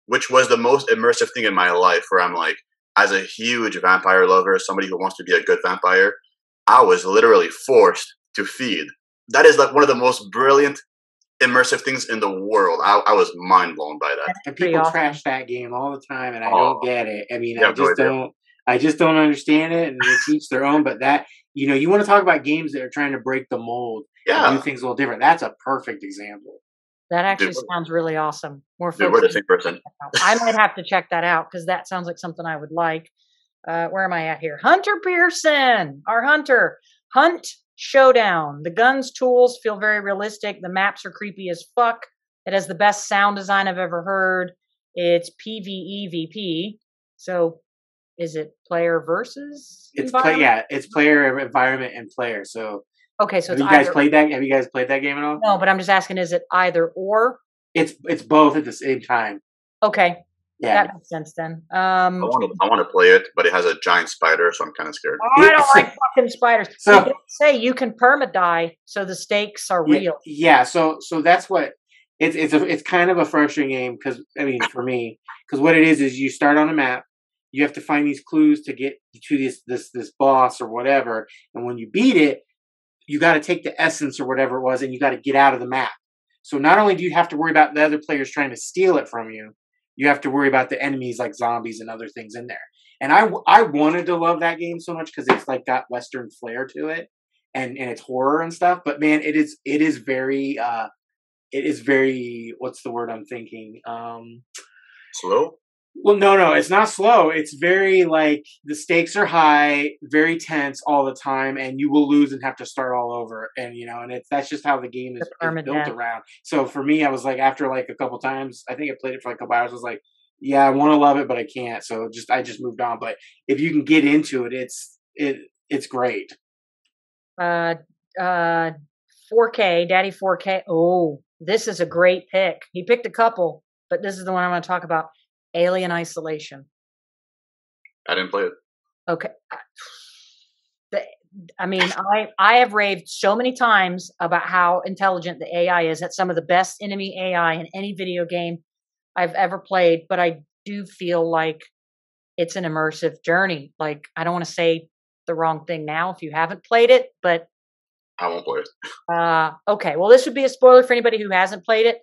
which was the most immersive thing in my life, where I'm like, as a huge vampire lover, somebody who wants to be a good vampire, I was literally forced to feed. That is like one of the most brilliant immersive things in the world. I was mind blown by that. And people trash that game all the time, and I don't get it. I mean, I just don't understand it, and they teach their own. But that, you want to talk about games that are trying to break the mold. and do Yeah, things a little different. That's a perfect example. That dude, actually sounds really awesome. More dude, folks we're the need same to person. check that out. I might have to check that out because that sounds like something I would like. Where am I at here? Hunter Pearson, our hunter. Hunt Showdown. The guns, tools feel very realistic. The maps are creepy as fuck. It has the best sound design I've ever heard. It's PvEVP. So is it player versus environment? Yeah, it's player, environment, and player. So Okay, so have it's you guys either. played that? Have you guys played that game at all? No, but I'm just asking, is it either or? It's both at the same time. Okay, Yeah. that makes sense then. I want to play it, but it has a giant spider, so I'm kind of scared. I don't like fucking spiders. So- They say you can perma-die, so the stakes are real. Yeah, so that's what it's kind of a frustrating game because I mean for me, because what it is you start on a map, you have to find these clues to get to this boss or whatever, and when you beat it, you got to take the essence or whatever it was, and you got to get out of the map. So not only do you have to worry about the other players trying to steal it from you, you have to worry about the enemies like zombies and other things in there. And I wanted to love that game so much because it's like got Western flair to it, and it's horror and stuff. But man, it is very what's the word I'm thinking? Slow? Well, no, it's not slow. It's very like the stakes are high, very tense all the time, and you will lose and have to start all over. And and that's just how the game is built around. So for me, I was like, after like a couple times, I think I played it for like a couple hours. I was like, yeah, I want to love it, but I can't. So I just moved on. But if you can get into it, it's great. 4K, Daddy 4K. Oh, this is a great pick. He picked a couple, but this is the one I want to talk about. Alien Isolation. I didn't play it. Okay. I mean, I have raved so many times about how intelligent the AI is. That's some of the best enemy AI in any video game I've ever played, but I do feel like it's an immersive journey. Like, I don't want to say the wrong thing now if you haven't played it, but I won't play it. Okay. Well, this would be a spoiler for anybody who hasn't played it.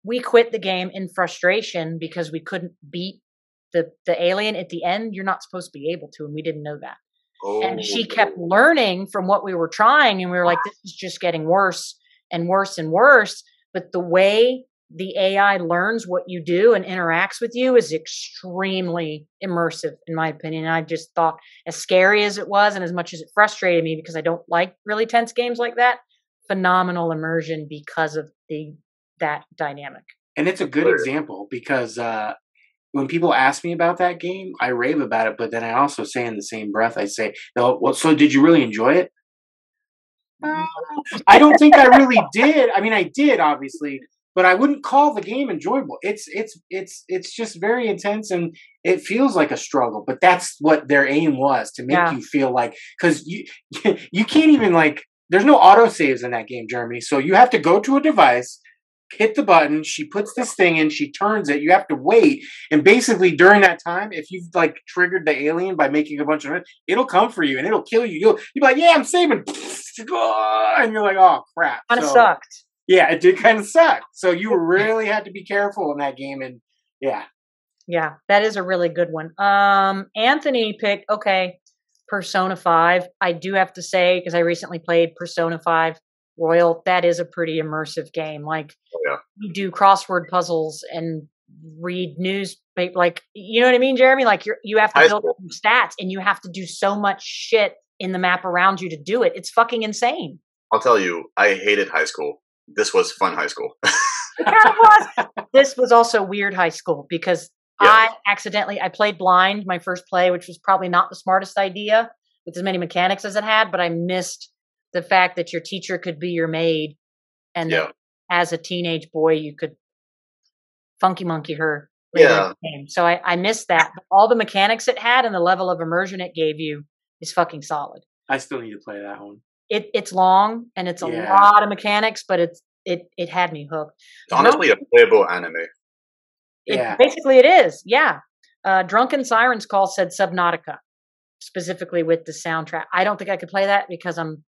We quit the game in frustration because we couldn't beat the alien at the end. You're not supposed to be able to, and we didn't know that. Oh. And she kept learning from what we were trying, and we were like, this is just getting worse and worse and worse. But the way the AI learns what you do and interacts with you is extremely immersive, in my opinion. And I just thought, as scary as it was, and as much as it frustrated me because I don't like really tense games like that, phenomenal immersion because of that dynamic. And it's a good example because when people ask me about that game, I rave about it, but then I also say in the same breath, I say, well, so did you really enjoy it? I don't think I really did. I mean, I did, obviously, but I wouldn't call the game enjoyable. It's just very intense, and it feels like a struggle, but that's what their aim was, to make you feel like, because you can't even, like, there's no autosaves in that game, Jeremy, so you have to go to a device, hit the button, she puts this thing in, she turns it, you have to wait, and basically during that time, if you've like triggered the alien by making a bunch of noise, it'll come for you and it'll kill you. You'll be like, yeah, I'm saving, and you're like, oh crap. Kind of sucked. Yeah, it did kind of suck. So you really had to be careful in that game, and yeah, that is a really good one. Anthony picked Persona 5. I do have to say, because I recently played Persona 5 Royal, that is a pretty immersive game. Like, you do crossword puzzles and read news, like, you know what I mean, Jeremy? Like, you have to build stats, and you have to do so much shit in the map around you to do it. It's fucking insane. I'll tell you, I hated high school. This was fun high school. It kind of was. This was also weird high school because I played blind my first play, which was probably not the smartest idea with as many mechanics as it had, but I missed the fact that your teacher could be your maid, and that as a teenage boy you could funky monkey her. So I missed that. But all the mechanics it had and the level of immersion it gave you is fucking solid. I still need to play that one. It's long and it's a lot of mechanics, but it had me hooked. It's honestly a playable anime. Basically it is. Yeah. Drunken Sirens Call said Subnautica, specifically with the soundtrack. I don't think I could play that because I'm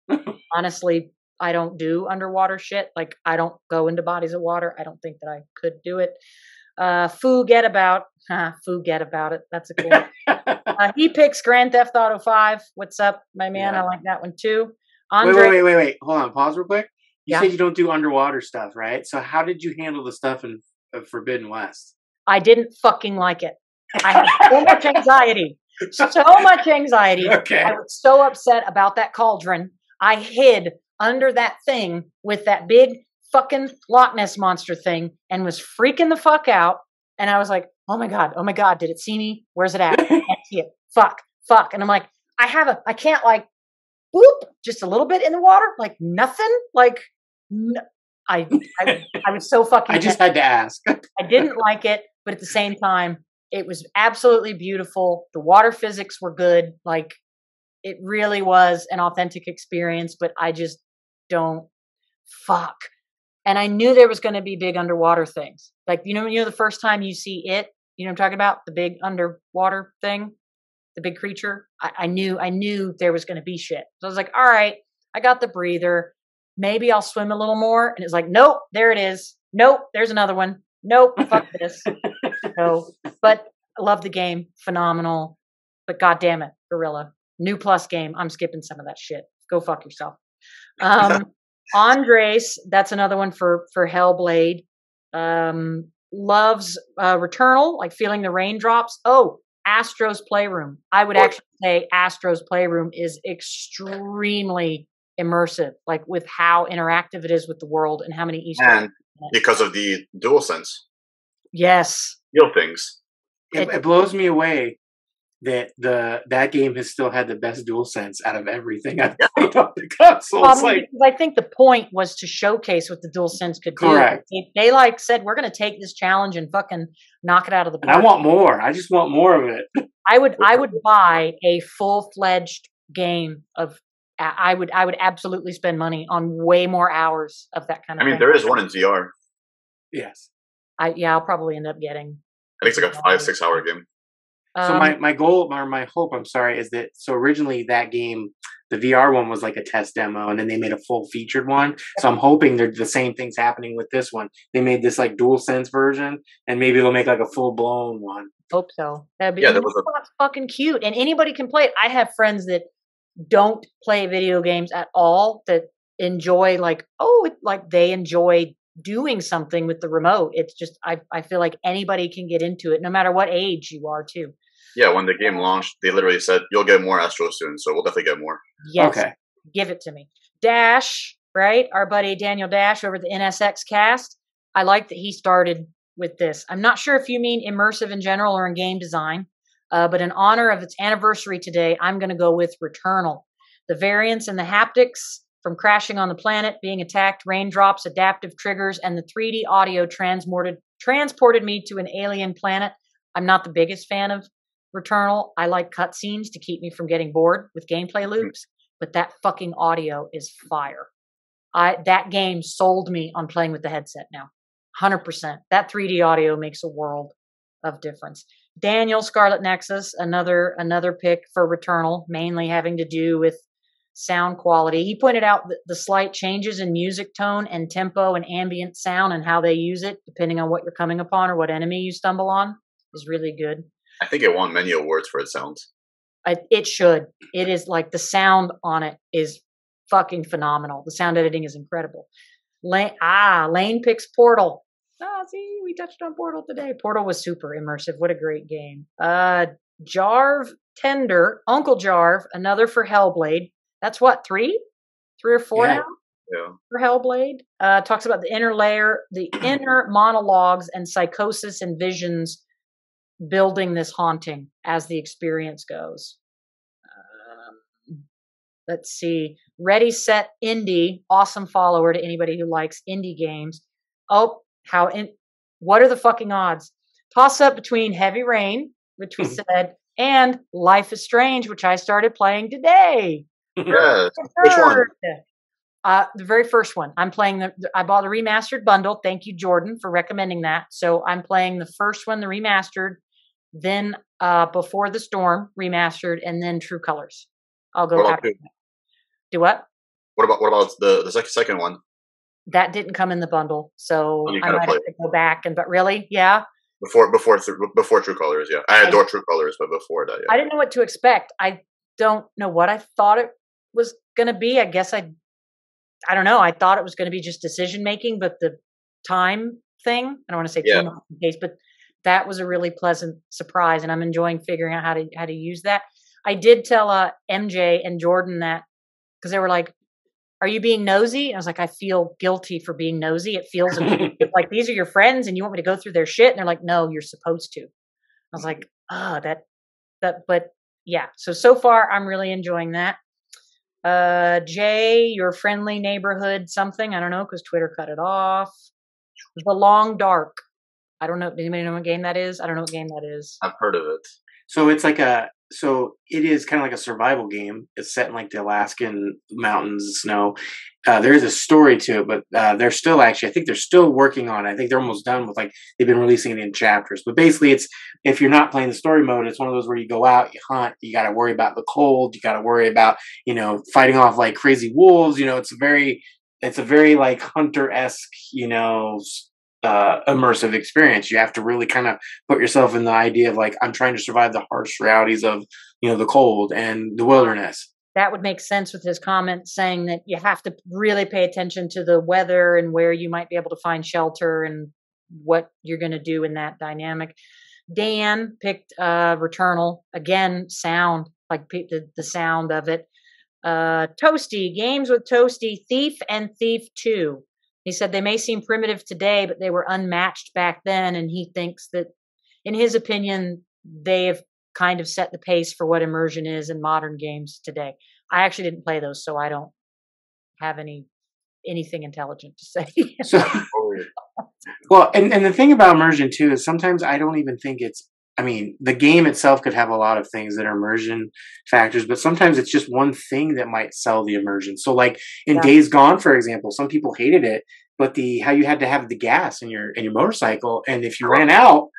honestly, I don't do underwater shit. Like, I don't go into bodies of water. I don't think that I could do it. Forget about it. That's a cool one. He picks Grand Theft Auto 5. What's up, my man? I like that one too. Andre, Wait. Hold on. Pause real quick. You yeah, said you don't do underwater stuff, right? So how did you handle the stuff in Forbidden West? I didn't fucking like it. I had so much anxiety. So much anxiety. Okay. I was so upset about that cauldron. I hid under that thing with that big fucking Loch Ness monster thing and was freaking the fuck out. And I was like, oh my God, did it see me? Where's it at? I can't see it. Fuck. And I'm like, I can't like, boop, just a little bit in the water, like nothing. Like, I was so fucking. I just had to ask. I didn't like it, but at the same time, it was absolutely beautiful. The water physics were good. Like, it really was an authentic experience, but I just don't fuck. And I knew there was going to be big underwater things. Like, the first time you see it, you know what I'm talking about? The big underwater thing, the big creature. I knew there was going to be shit. So I was like, all right, I got the breather. Maybe I'll swim a little more. And it's like, nope, there it is. Nope, there's another one. Nope, fuck this. So, but I love the game. Phenomenal. But God damn it, Gorilla. New Plus game. I'm skipping some of that shit. Go fuck yourself. Andres, that's another one for Hellblade. Loves Returnal, like feeling the raindrops. Oh, Astro's Playroom. I would actually say Astro's Playroom is extremely immersive, like with how interactive it is with the world and how many Easter eggs. And because of the DualSense. Yes. Feel things. It blows me away that that game has still had the best DualSense out of everything I've played on the console. I think the point was to showcase what the DualSense could do. Correct. They like said, we're going to take this challenge and fucking knock it out of the park. And I want more. I just want more of it. I would buy a full-fledged game of. I would absolutely spend money on way more hours of that kind of thing. I mean, there is one in VR. Yes. I'll probably end up getting. I think it's like a 5-6 hour game. So my goal or my hope, is that originally that game, the VR one was like a test demo, and then they made a full featured one. So I'm hoping the same thing's happening with this one. They made this like DualSense version, and maybe they'll make like a full blown one. Hope so. That'd be fucking cute, and anybody can play it. I have friends that don't play video games at all that enjoy they enjoy doing something with the remote. It's just I feel like anybody can get into it, no matter what age you are too. Yeah, when the game launched, they literally said you'll get more Astro soon, so we'll definitely get more. Yes, okay. Give it to me. Dash, right? Our buddy Daniel Dash over at the NSX Cast. I like that he started with this. I'm not sure if you mean immersive in general or in game design. But in honor of its anniversary today, I'm going to go with Returnal. The variance in the haptics from crashing on the planet, being attacked, raindrops, adaptive triggers, and the 3D audio transported me to an alien planet. I'm not the biggest fan of Returnal. I like cutscenes to keep me from getting bored with gameplay loops, but that fucking audio is fire. That game sold me on playing with the headset now. 100%. That 3D audio makes a world of difference. Daniel, Scarlet Nexus, another pick for Returnal, mainly having to do with sound quality. He pointed out the slight changes in music tone and tempo and ambient sound and how they use it, depending on what you're coming upon or what enemy you stumble on, is really good. I think it won many awards for its sounds. It should. It is like the sound on it is fucking phenomenal. The sound editing is incredible. Lane picks Portal. See, we touched on Portal today. Portal was super immersive. What a great game. Jarv Tender, Uncle Jarv, another for Hellblade. That's what, 3 or 4 now? Yeah. For Hellblade. Talks about the inner layer, the inner monologues and psychosis and visions building this haunting as the experience goes. Let's see. Ready, Set, Indie. Awesome follower to anybody who likes indie games. Oh, what are the fucking odds? Toss up between Heavy Rain, which we said, and Life is Strange, which I started playing today. Yes. Which one? The very first one. I'm playing I bought the remastered bundle. Thank you, Jordan, for recommending that. So I'm playing the first one, the remastered, then Before the Storm remastered, and then True Colors. I'll go after that. Do what? What about the second one? That didn't come in the bundle, so I might have to go back. But really, yeah. Before True Colors, yeah. I adore True Colors, but before that, yeah. I didn't know what to expect. I don't know what I thought it was going to be. I guess I don't know. I thought it was going to be just decision making, but the time thing, I don't want to say too much in case, but that was a really pleasant surprise, and I'm enjoying figuring out how to use that. I did tell MJ and Jordan that, because they were like, "Are you being nosy?" I was like, "I feel guilty for being nosy. It feels like these are your friends, and you want me to go through their shit." And they're like, "No, you're supposed to." I was like, "Oh, but yeah." So far, I'm really enjoying that. Jay, your friendly neighborhood something, I don't know, because Twitter cut it off. The Long Dark. I don't know. Does anybody know what game that is? I don't know what game that is. I've heard of it. So it's like it is kind of like a survival game. It's set in like the Alaskan mountains and snow. There is a story to it, but they're still I think they're still working on it. I think they're almost done with they've been releasing it in chapters. But basically if you're not playing the story mode, it's one of those where you go out, you hunt, you got to worry about the cold, you got to worry about, fighting off like crazy wolves. It's a very like Hunter-esque, immersive experience. You have to really kind of put yourself in the idea of like, I'm trying to survive the harsh realities of, the cold and the wilderness. That would make sense with his comment saying that you have to really pay attention to the weather and where you might be able to find shelter and what you're going to do in that dynamic. Dan picked Returnal. Again, sound, like the sound of it. Toasty, games with Toasty, Thief and Thief 2. He said they may seem primitive today, but they were unmatched back then. And he thinks that, in his opinion, they have kind of set the pace for what immersion is in modern games today. I actually didn't play those, so I don't have anything intelligent to say. So, well, and the thing about immersion too is sometimes I don't even think the game itself could have a lot of things that are immersion factors, but sometimes it's just one thing that might sell the immersion. So like in Days Gone, for example, some people hated it, but how you had to have the gas in your motorcycle, and if you ran out,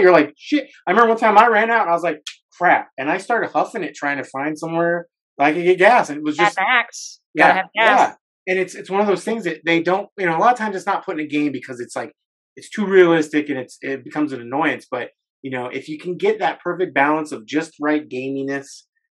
you're like, shit. I remember one time I ran out and I was like, crap. And I started huffing it, trying to find somewhere I could get gas. And it was just max. Yeah. Have gas. Yeah. And it's one of those things that they don't, a lot of times it's not put in a game because it's like, it's too realistic and it becomes an annoyance. But, if you can get that perfect balance of just right gaminess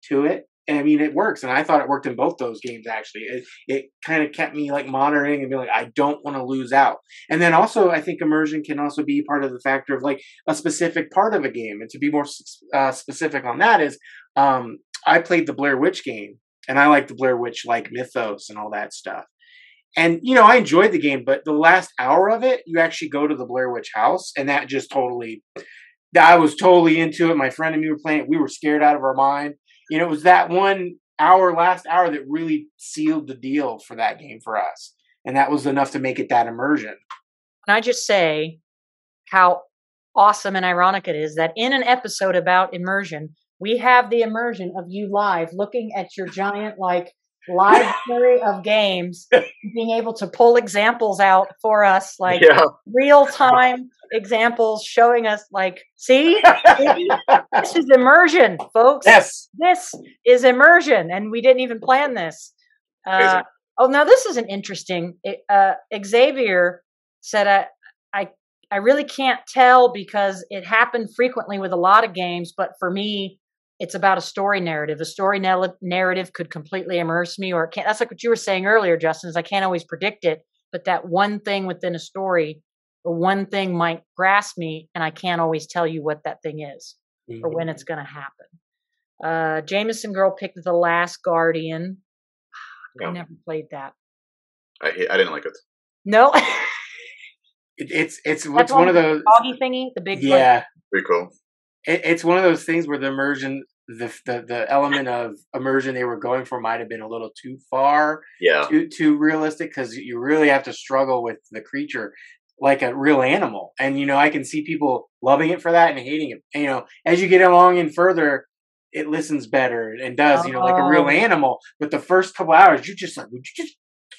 to it, it works. And I thought it worked in both those games, actually. It kind of kept me like monitoring and being like, I don't want to lose out. And then also, I think immersion can also be part of the factor of like a specific part of a game. And to be more specific on that is, I played the Blair Witch game, and I like the Blair Witch like mythos and all that stuff. And, I enjoyed the game, but the last hour of it, you actually go to the Blair Witch house, and that just I was totally into it. My friend and me were playing it. We were scared out of our mind. It was that last hour that really sealed the deal for that game for us. And that was enough to make it that immersion. Can I just say how awesome and ironic it is that in an episode about immersion, we have the immersion of you live looking at your giant, library of games, being able to pull examples out for us, real-time examples showing us, see? This is immersion, folks. Yes. This is immersion, and we didn't even plan this. Now this is an interesting. Xavier said, I really can't tell because it happened frequently with a lot of games, but for me, it's about a story narrative. A story narrative could completely immerse me, or it can't. That's like what you were saying earlier, Justin, is I can't always predict it, but that one thing within a story or one thing might grasp me, and I can't always tell you what that thing is or when it's going to happen. Jameson Girl picked The Last Guardian. I never played that. I didn't like it. No. It's one of those doggy thingy, the big Pretty cool. It's one of those things where the immersion, the element of immersion they were going for might have been a little too far, too realistic, because you really have to struggle with the creature like a real animal. And I can see people loving it for that and hating it. As you get along and further, it listens better and does like a real animal. But the first couple hours, you're just like, would you just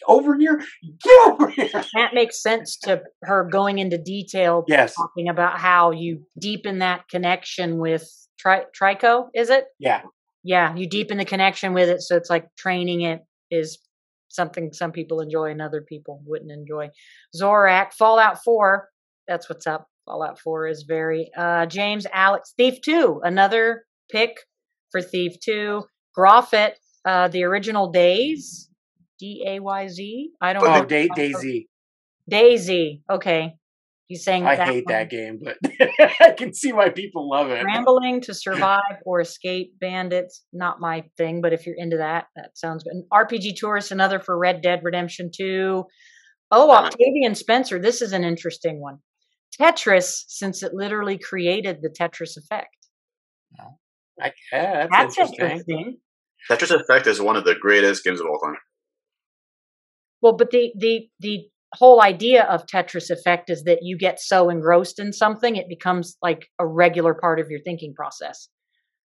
over here, get over here. That makes sense to her going into detail, talking about how you deepen that connection with Trico, is it? Yeah, you deepen the connection with it, so it's like training it is something some people enjoy and other people wouldn't enjoy. Zorak, Fallout 4, that's what's up. Fallout 4 is very James Alex, Thief 2, another pick for Thief 2. Groffet, The original Days, DAYZ. I don't But know. Oh, Daisy. Daisy. Okay, he's saying I that hate one. that game, but I can see why people love it. Scrambling to survive or escape bandits, not my thing, but if you're into that, that sounds good. And RPG Tourist, another for Red Dead Redemption 2. Oh, Octavian Spencer, this is an interesting one. Tetris, since it literally created the Tetris effect. Yeah, That's interesting. interesting. Tetris Effect is one of the greatest games of all time. Well, but the whole idea of Tetris Effect is that you get so engrossed in something, it becomes like a regular part of your thinking process.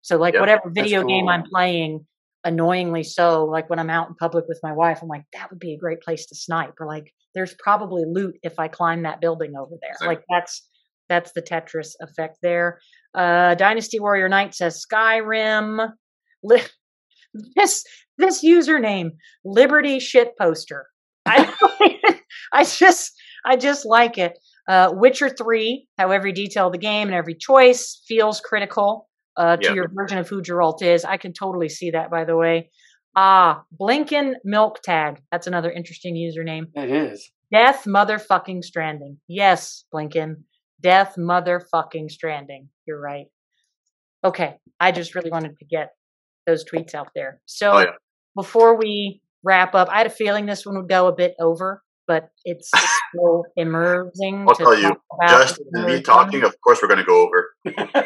So like whatever video game I'm playing, annoyingly so, like when I'm out in public with my wife, I'm like, that would be a great place to snipe. Or like, there's probably loot if I climb that building over there. Same. Like that's the Tetris effect there. Dynasty Warrior Knight says Skyrim. This username, Liberty Shit Poster. I just like it. Witcher 3, how every detail of the game and every choice feels critical to your version of who Geralt is. I can totally see that, by the way. Blinken Milk Tag. That's another interesting username. It is. Death Motherfucking Stranding. Yes, Blinken. Death Motherfucking Stranding. You're right. Okay. I just really wanted to get those tweets out there. So before we wrap up, I had a feeling this one would go a bit over, but it's so immersing. I'll tell you, just me talking, of course we're going to go over.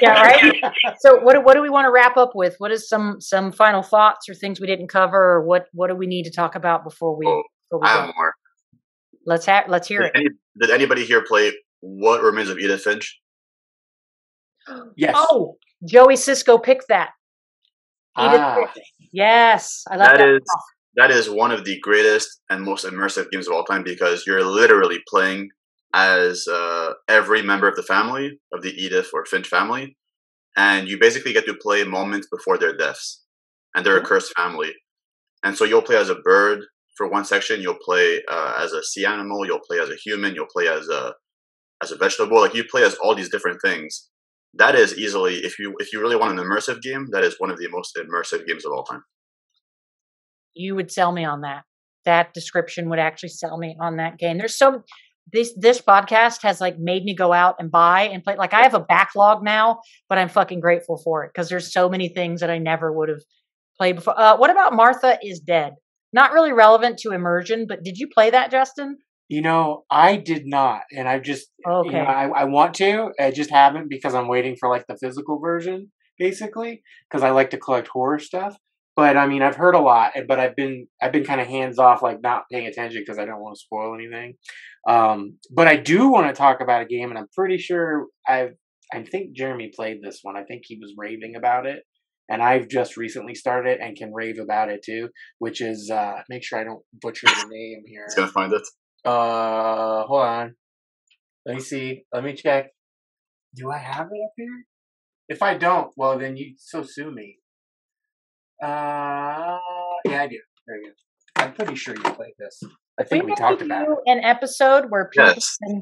Yeah, right? So what do we want to wrap up with? What is some final thoughts or things we didn't cover, or what do we need to talk about before we I have more. Let's hear it. Did anybody here play What Remains of Edith Finch? Yes. Oh, Joey Cisco picked that. Edith Finch. Yes, I love that. That is one of the greatest and most immersive games of all time, because you're literally playing as every member of the family, of the Edith or Finch family, and you basically get to play moments before their deaths, and they're a cursed family. And so you'll play as a bird for one section, you'll play as a sea animal, you'll play as a human, you'll play as a vegetable. Like, you play as all these different things. That is easily, if you really want an immersive game, that is one of the most immersive games of all time. You would sell me on that. That description would actually sell me on that game. There's this podcast has like made me go out and buy and play. Like, I have a backlog now, but I'm fucking grateful for it because there's so many things that I never would have played before. What about Martha is Dead? Not really relevant to immersion, but did you play that, Justin? You know, I did not, and I've just okay. You know, I want to. I just haven't because I'm waiting for like the physical version, basically, because I like to collect horror stuff. But I mean, I've heard a lot, but I've been kind of hands off, like not paying attention because I don't want to spoil anything. But I do want to talk about a game, and I'm pretty sure I think Jeremy played this one. I think he was raving about it, and I've just recently started it and can rave about it too. Which is make sure I don't butcher the name here. He's gonna find it. Hold on. Let me see. Let me check. Do I have it up here? If I don't, well then you so sue me. Yeah, I do. There you go. I'm pretty sure you played this. I think we talked about it. An episode where people we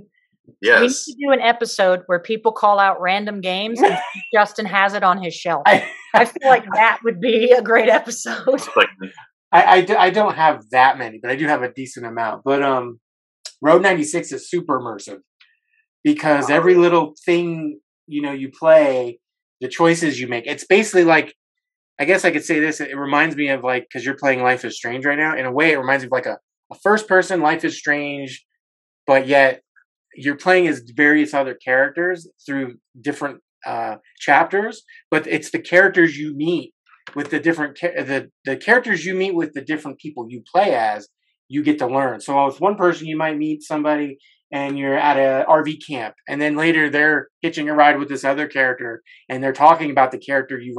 need to do an episode where people call out random games and Justin has it on his shelf. I feel like that would be a great episode. I don't have that many, but I do have a decent amount. But Road 96 is super immersive because every little thing you play, the choices you make, it's basically like, I guess I could say this. It reminds me of like, because you're playing Life is Strange right now. In a way, it reminds me of like a first person Life is Strange, but yet you're playing as various other characters through different chapters. But it's the characters you meet with the different the characters you meet with the different people you play as. You get to learn. So with one person, you might meet somebody and you're at a RV camp, and then later they're hitching a ride with this other character, and they're talking about the character you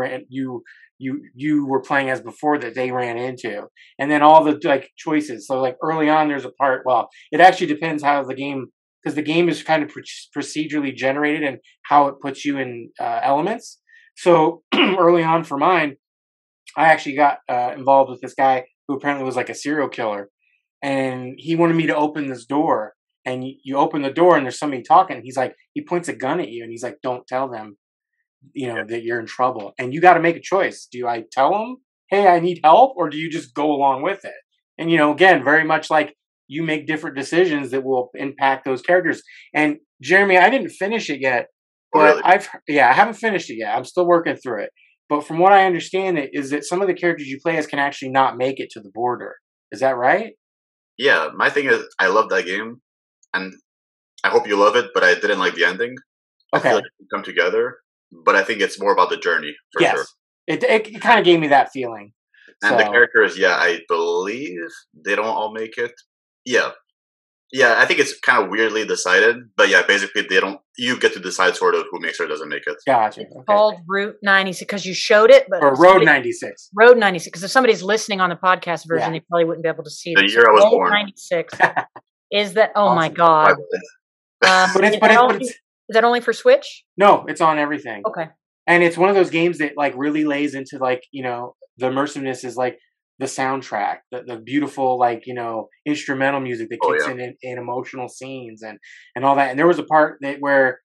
were playing as before that they ran into, and then all the like choices. So like early on, there's a part. Well, it actually depends how the game, because the game is kind of procedurally generated and how it puts you in elements. So early on for mine, I actually got involved with this guy who apparently was like a serial killer. And he wanted me to open this door, and you open the door and there's somebody talking. He's like, he points a gun at you and he's like, don't tell them, that you're in trouble. And you got to make a choice. Do I tell them hey, I need help, or do you just go along with it? And again, very much like you make different decisions that will impact those characters. And Jeremy, I didn't finish it yet, Oh, but really? I haven't finished it yet. I'm still working through it. But from what I understand, it is that some of the characters you play as can actually not make it to the border. Is that right? Yeah, my thing is, I love that game, and I hope you love it, but I didn't like the ending. I feel Okay. like it can come together, but I think it's more about the journey for Yes. sure. It kind of gave me that feeling. And the So characters, yeah, I believe they don't all make it. Yeah, yeah, I think it's kind of weirdly decided, but yeah, basically they don't. You get to decide sort of who makes or doesn't make it. gotcha. It's Okay. called Route 96 because you showed it, but Or Road 96. Road 96. Because if somebody's listening on the podcast version, Yeah. they probably wouldn't be able to see The it. year I was Road born. 96 is that? Oh my Awesome. god! But Is that only for Switch? no, it's on everything. Okay. And it's one of those games that like really lays into like, the immersiveness is like the soundtrack, the beautiful like, instrumental music that Oh kicks yeah. in emotional scenes and all that. And there was a part where,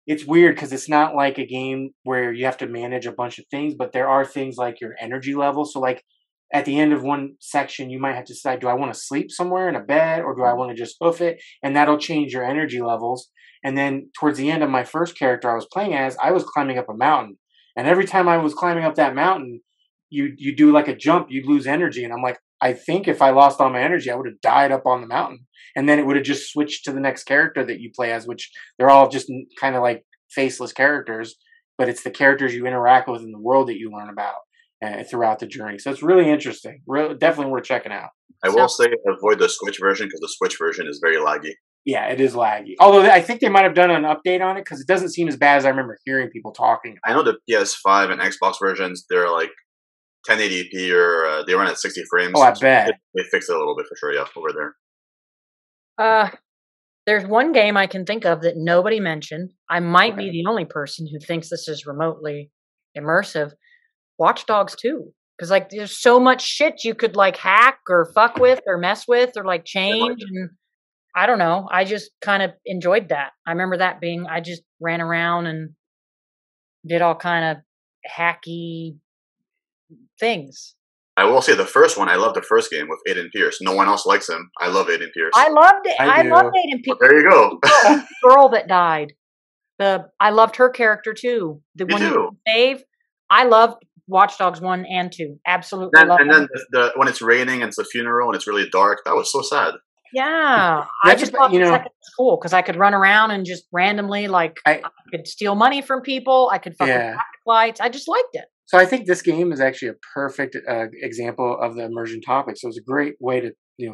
it's weird because it's not like a game where you have to manage a bunch of things, but there are things like your energy level. So like at the end of one section, you might have to decide, do I want to sleep somewhere in a bed or do I want to just hoof it? And that'll change your energy levels. And then towards the end of my first character I was playing as, I was climbing up a mountain. And every time I was climbing up that mountain, you do like a jump, you'd lose energy. And I'm like, I think if I lost all my energy, I would have died up on the mountain. And then it would have just switched to the next character that you play as, which they're all just kind of like faceless characters, but it's the characters you interact with in the world that you learn about throughout the journey. So it's really interesting. Definitely worth checking out. I will say avoid the Switch version because the Switch version is very laggy. Yeah, it is laggy. Although I think they might have done an update on it because it doesn't seem as bad as I remember hearing people talking. I know the PS5 and Xbox versions, they're like 1080p or they run at 60 frames. Oh, I bet. They fixed it a little bit for sure, yeah, over there. There's one game I can think of that nobody mentioned. I might be the only person who thinks this is remotely immersive. Watch Dogs 2. Because like there's so much shit you could like hack or fuck with or mess with or like change. And I don't know. I just kind of enjoyed that. I remember that being, I just ran around and did all kind of hacky things. I will say the first one, I love the first game with Aiden Pierce. No one else likes him. I love Aiden Pierce. I loved it. I I loved do. Aiden Pierce. Well, there you go. The girl that died. I loved her character too. The Me one too. you save. I loved Watch Dogs 1 and 2. Absolutely And loved then them. when it's raining and it's a funeral and it's really dark, that was so sad. Yeah. I That's just about- thought the second was cool because I could run around and just randomly like I could steal money from people. I could fuck with traffic lights. I just liked it. So I think this game is actually a perfect example of the immersion topic. So it's a great way to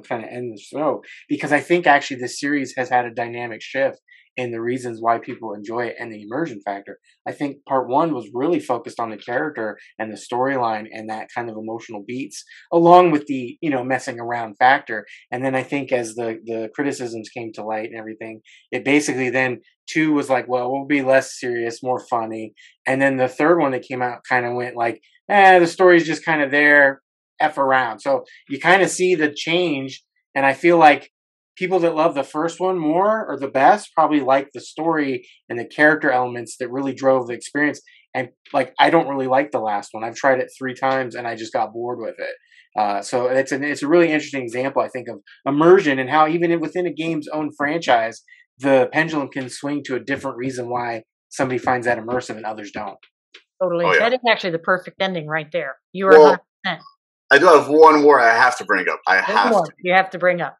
kind of end the show because I think actually this series has had a dynamic shift in the reasons why people enjoy it and the immersion factor. I think part one was really focused on the character and the storyline and that kind of emotional beats, along with the messing around factor. And then I think as the criticisms came to light and everything, it basically then two was like, well, we'll be less serious, more funny. And then the third one that came out kind of went like, the story's just kind of there, F around. So you kind of see the change. And I feel like people that love the first one more or the best probably like the story and the character elements that really drove the experience. And like, I don't really like the last one. I've tried it 3 times and I just got bored with it. So it's a really interesting example, I think, of immersion and how even within a game's own franchise, the pendulum can swing to a different reason why somebody finds that immersive and others don't. Totally. Oh, yeah. That is actually the perfect ending right there. You were 100%. I do have one more I have to bring up. You have to bring up.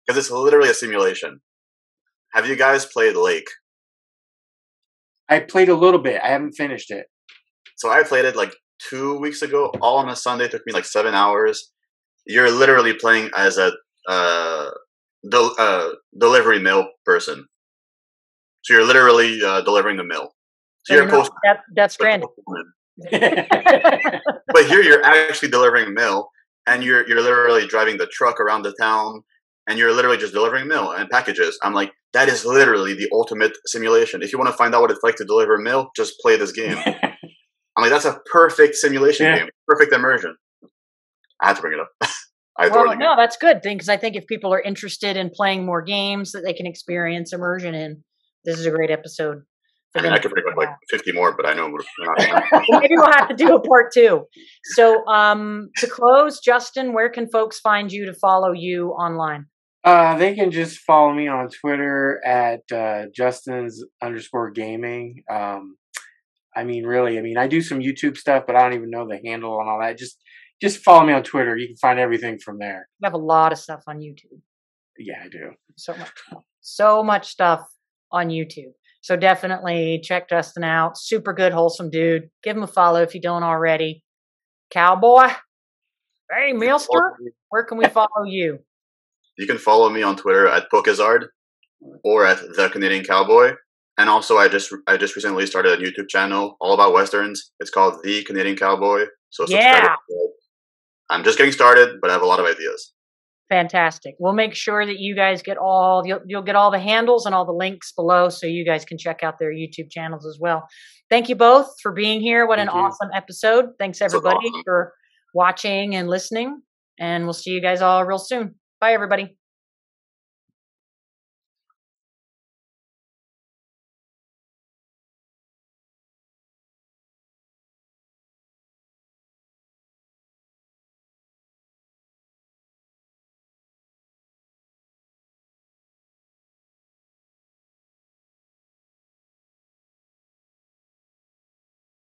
Because it's literally a simulation. Have you guys played Lake? I played a little bit. I haven't finished it. So I played it like 2 weeks ago, all on a Sunday. It took me like 7 hours. You're literally playing as a delivery mail person. So you're literally delivering the mail. So you're post. That's Stranded. But here you're actually delivering mail, and you're literally driving the truck around the town, and you're literally just delivering mail and packages. I'm like, that is literally the ultimate simulation. If you want to find out what it's like to deliver mail, just play this game. I'm like, that's a perfect simulation game, perfect immersion. I had to bring it up. No, that's good thing because I think if people are interested in playing more games that they can experience immersion in, this is a great episode. I mean, I could bring up like 50 more, but I know we're not done. Maybe we'll have to do a part 2. So to close, Justin, where can folks find you to follow you online? They can just follow me on Twitter at Justins_gaming. I mean, really, I do some YouTube stuff, but I don't even know the handle and all that. Just follow me on Twitter. You can find everything from there. You have a lot of stuff on YouTube. Yeah, I do. So much stuff on YouTube. So definitely check Justin out. Super good, wholesome dude. Give him a follow if you don't already. Cowboy. Hey, Mister, where can we follow you? You can follow me on Twitter at Pokezard or at The Canadian Cowboy. And also, I just recently started a YouTube channel all about Westerns. It's called The Canadian Cowboy. So subscribe. Yeah. I'm just getting started, but I have a lot of ideas. Fantastic. We'll make sure that you guys get you'll get all the handles and all the links below so you guys can check out their YouTube channels as well. Thank you both for being here. What an awesome episode. Thanks everybody for watching and listening. And we'll see you guys all real soon. Bye, everybody.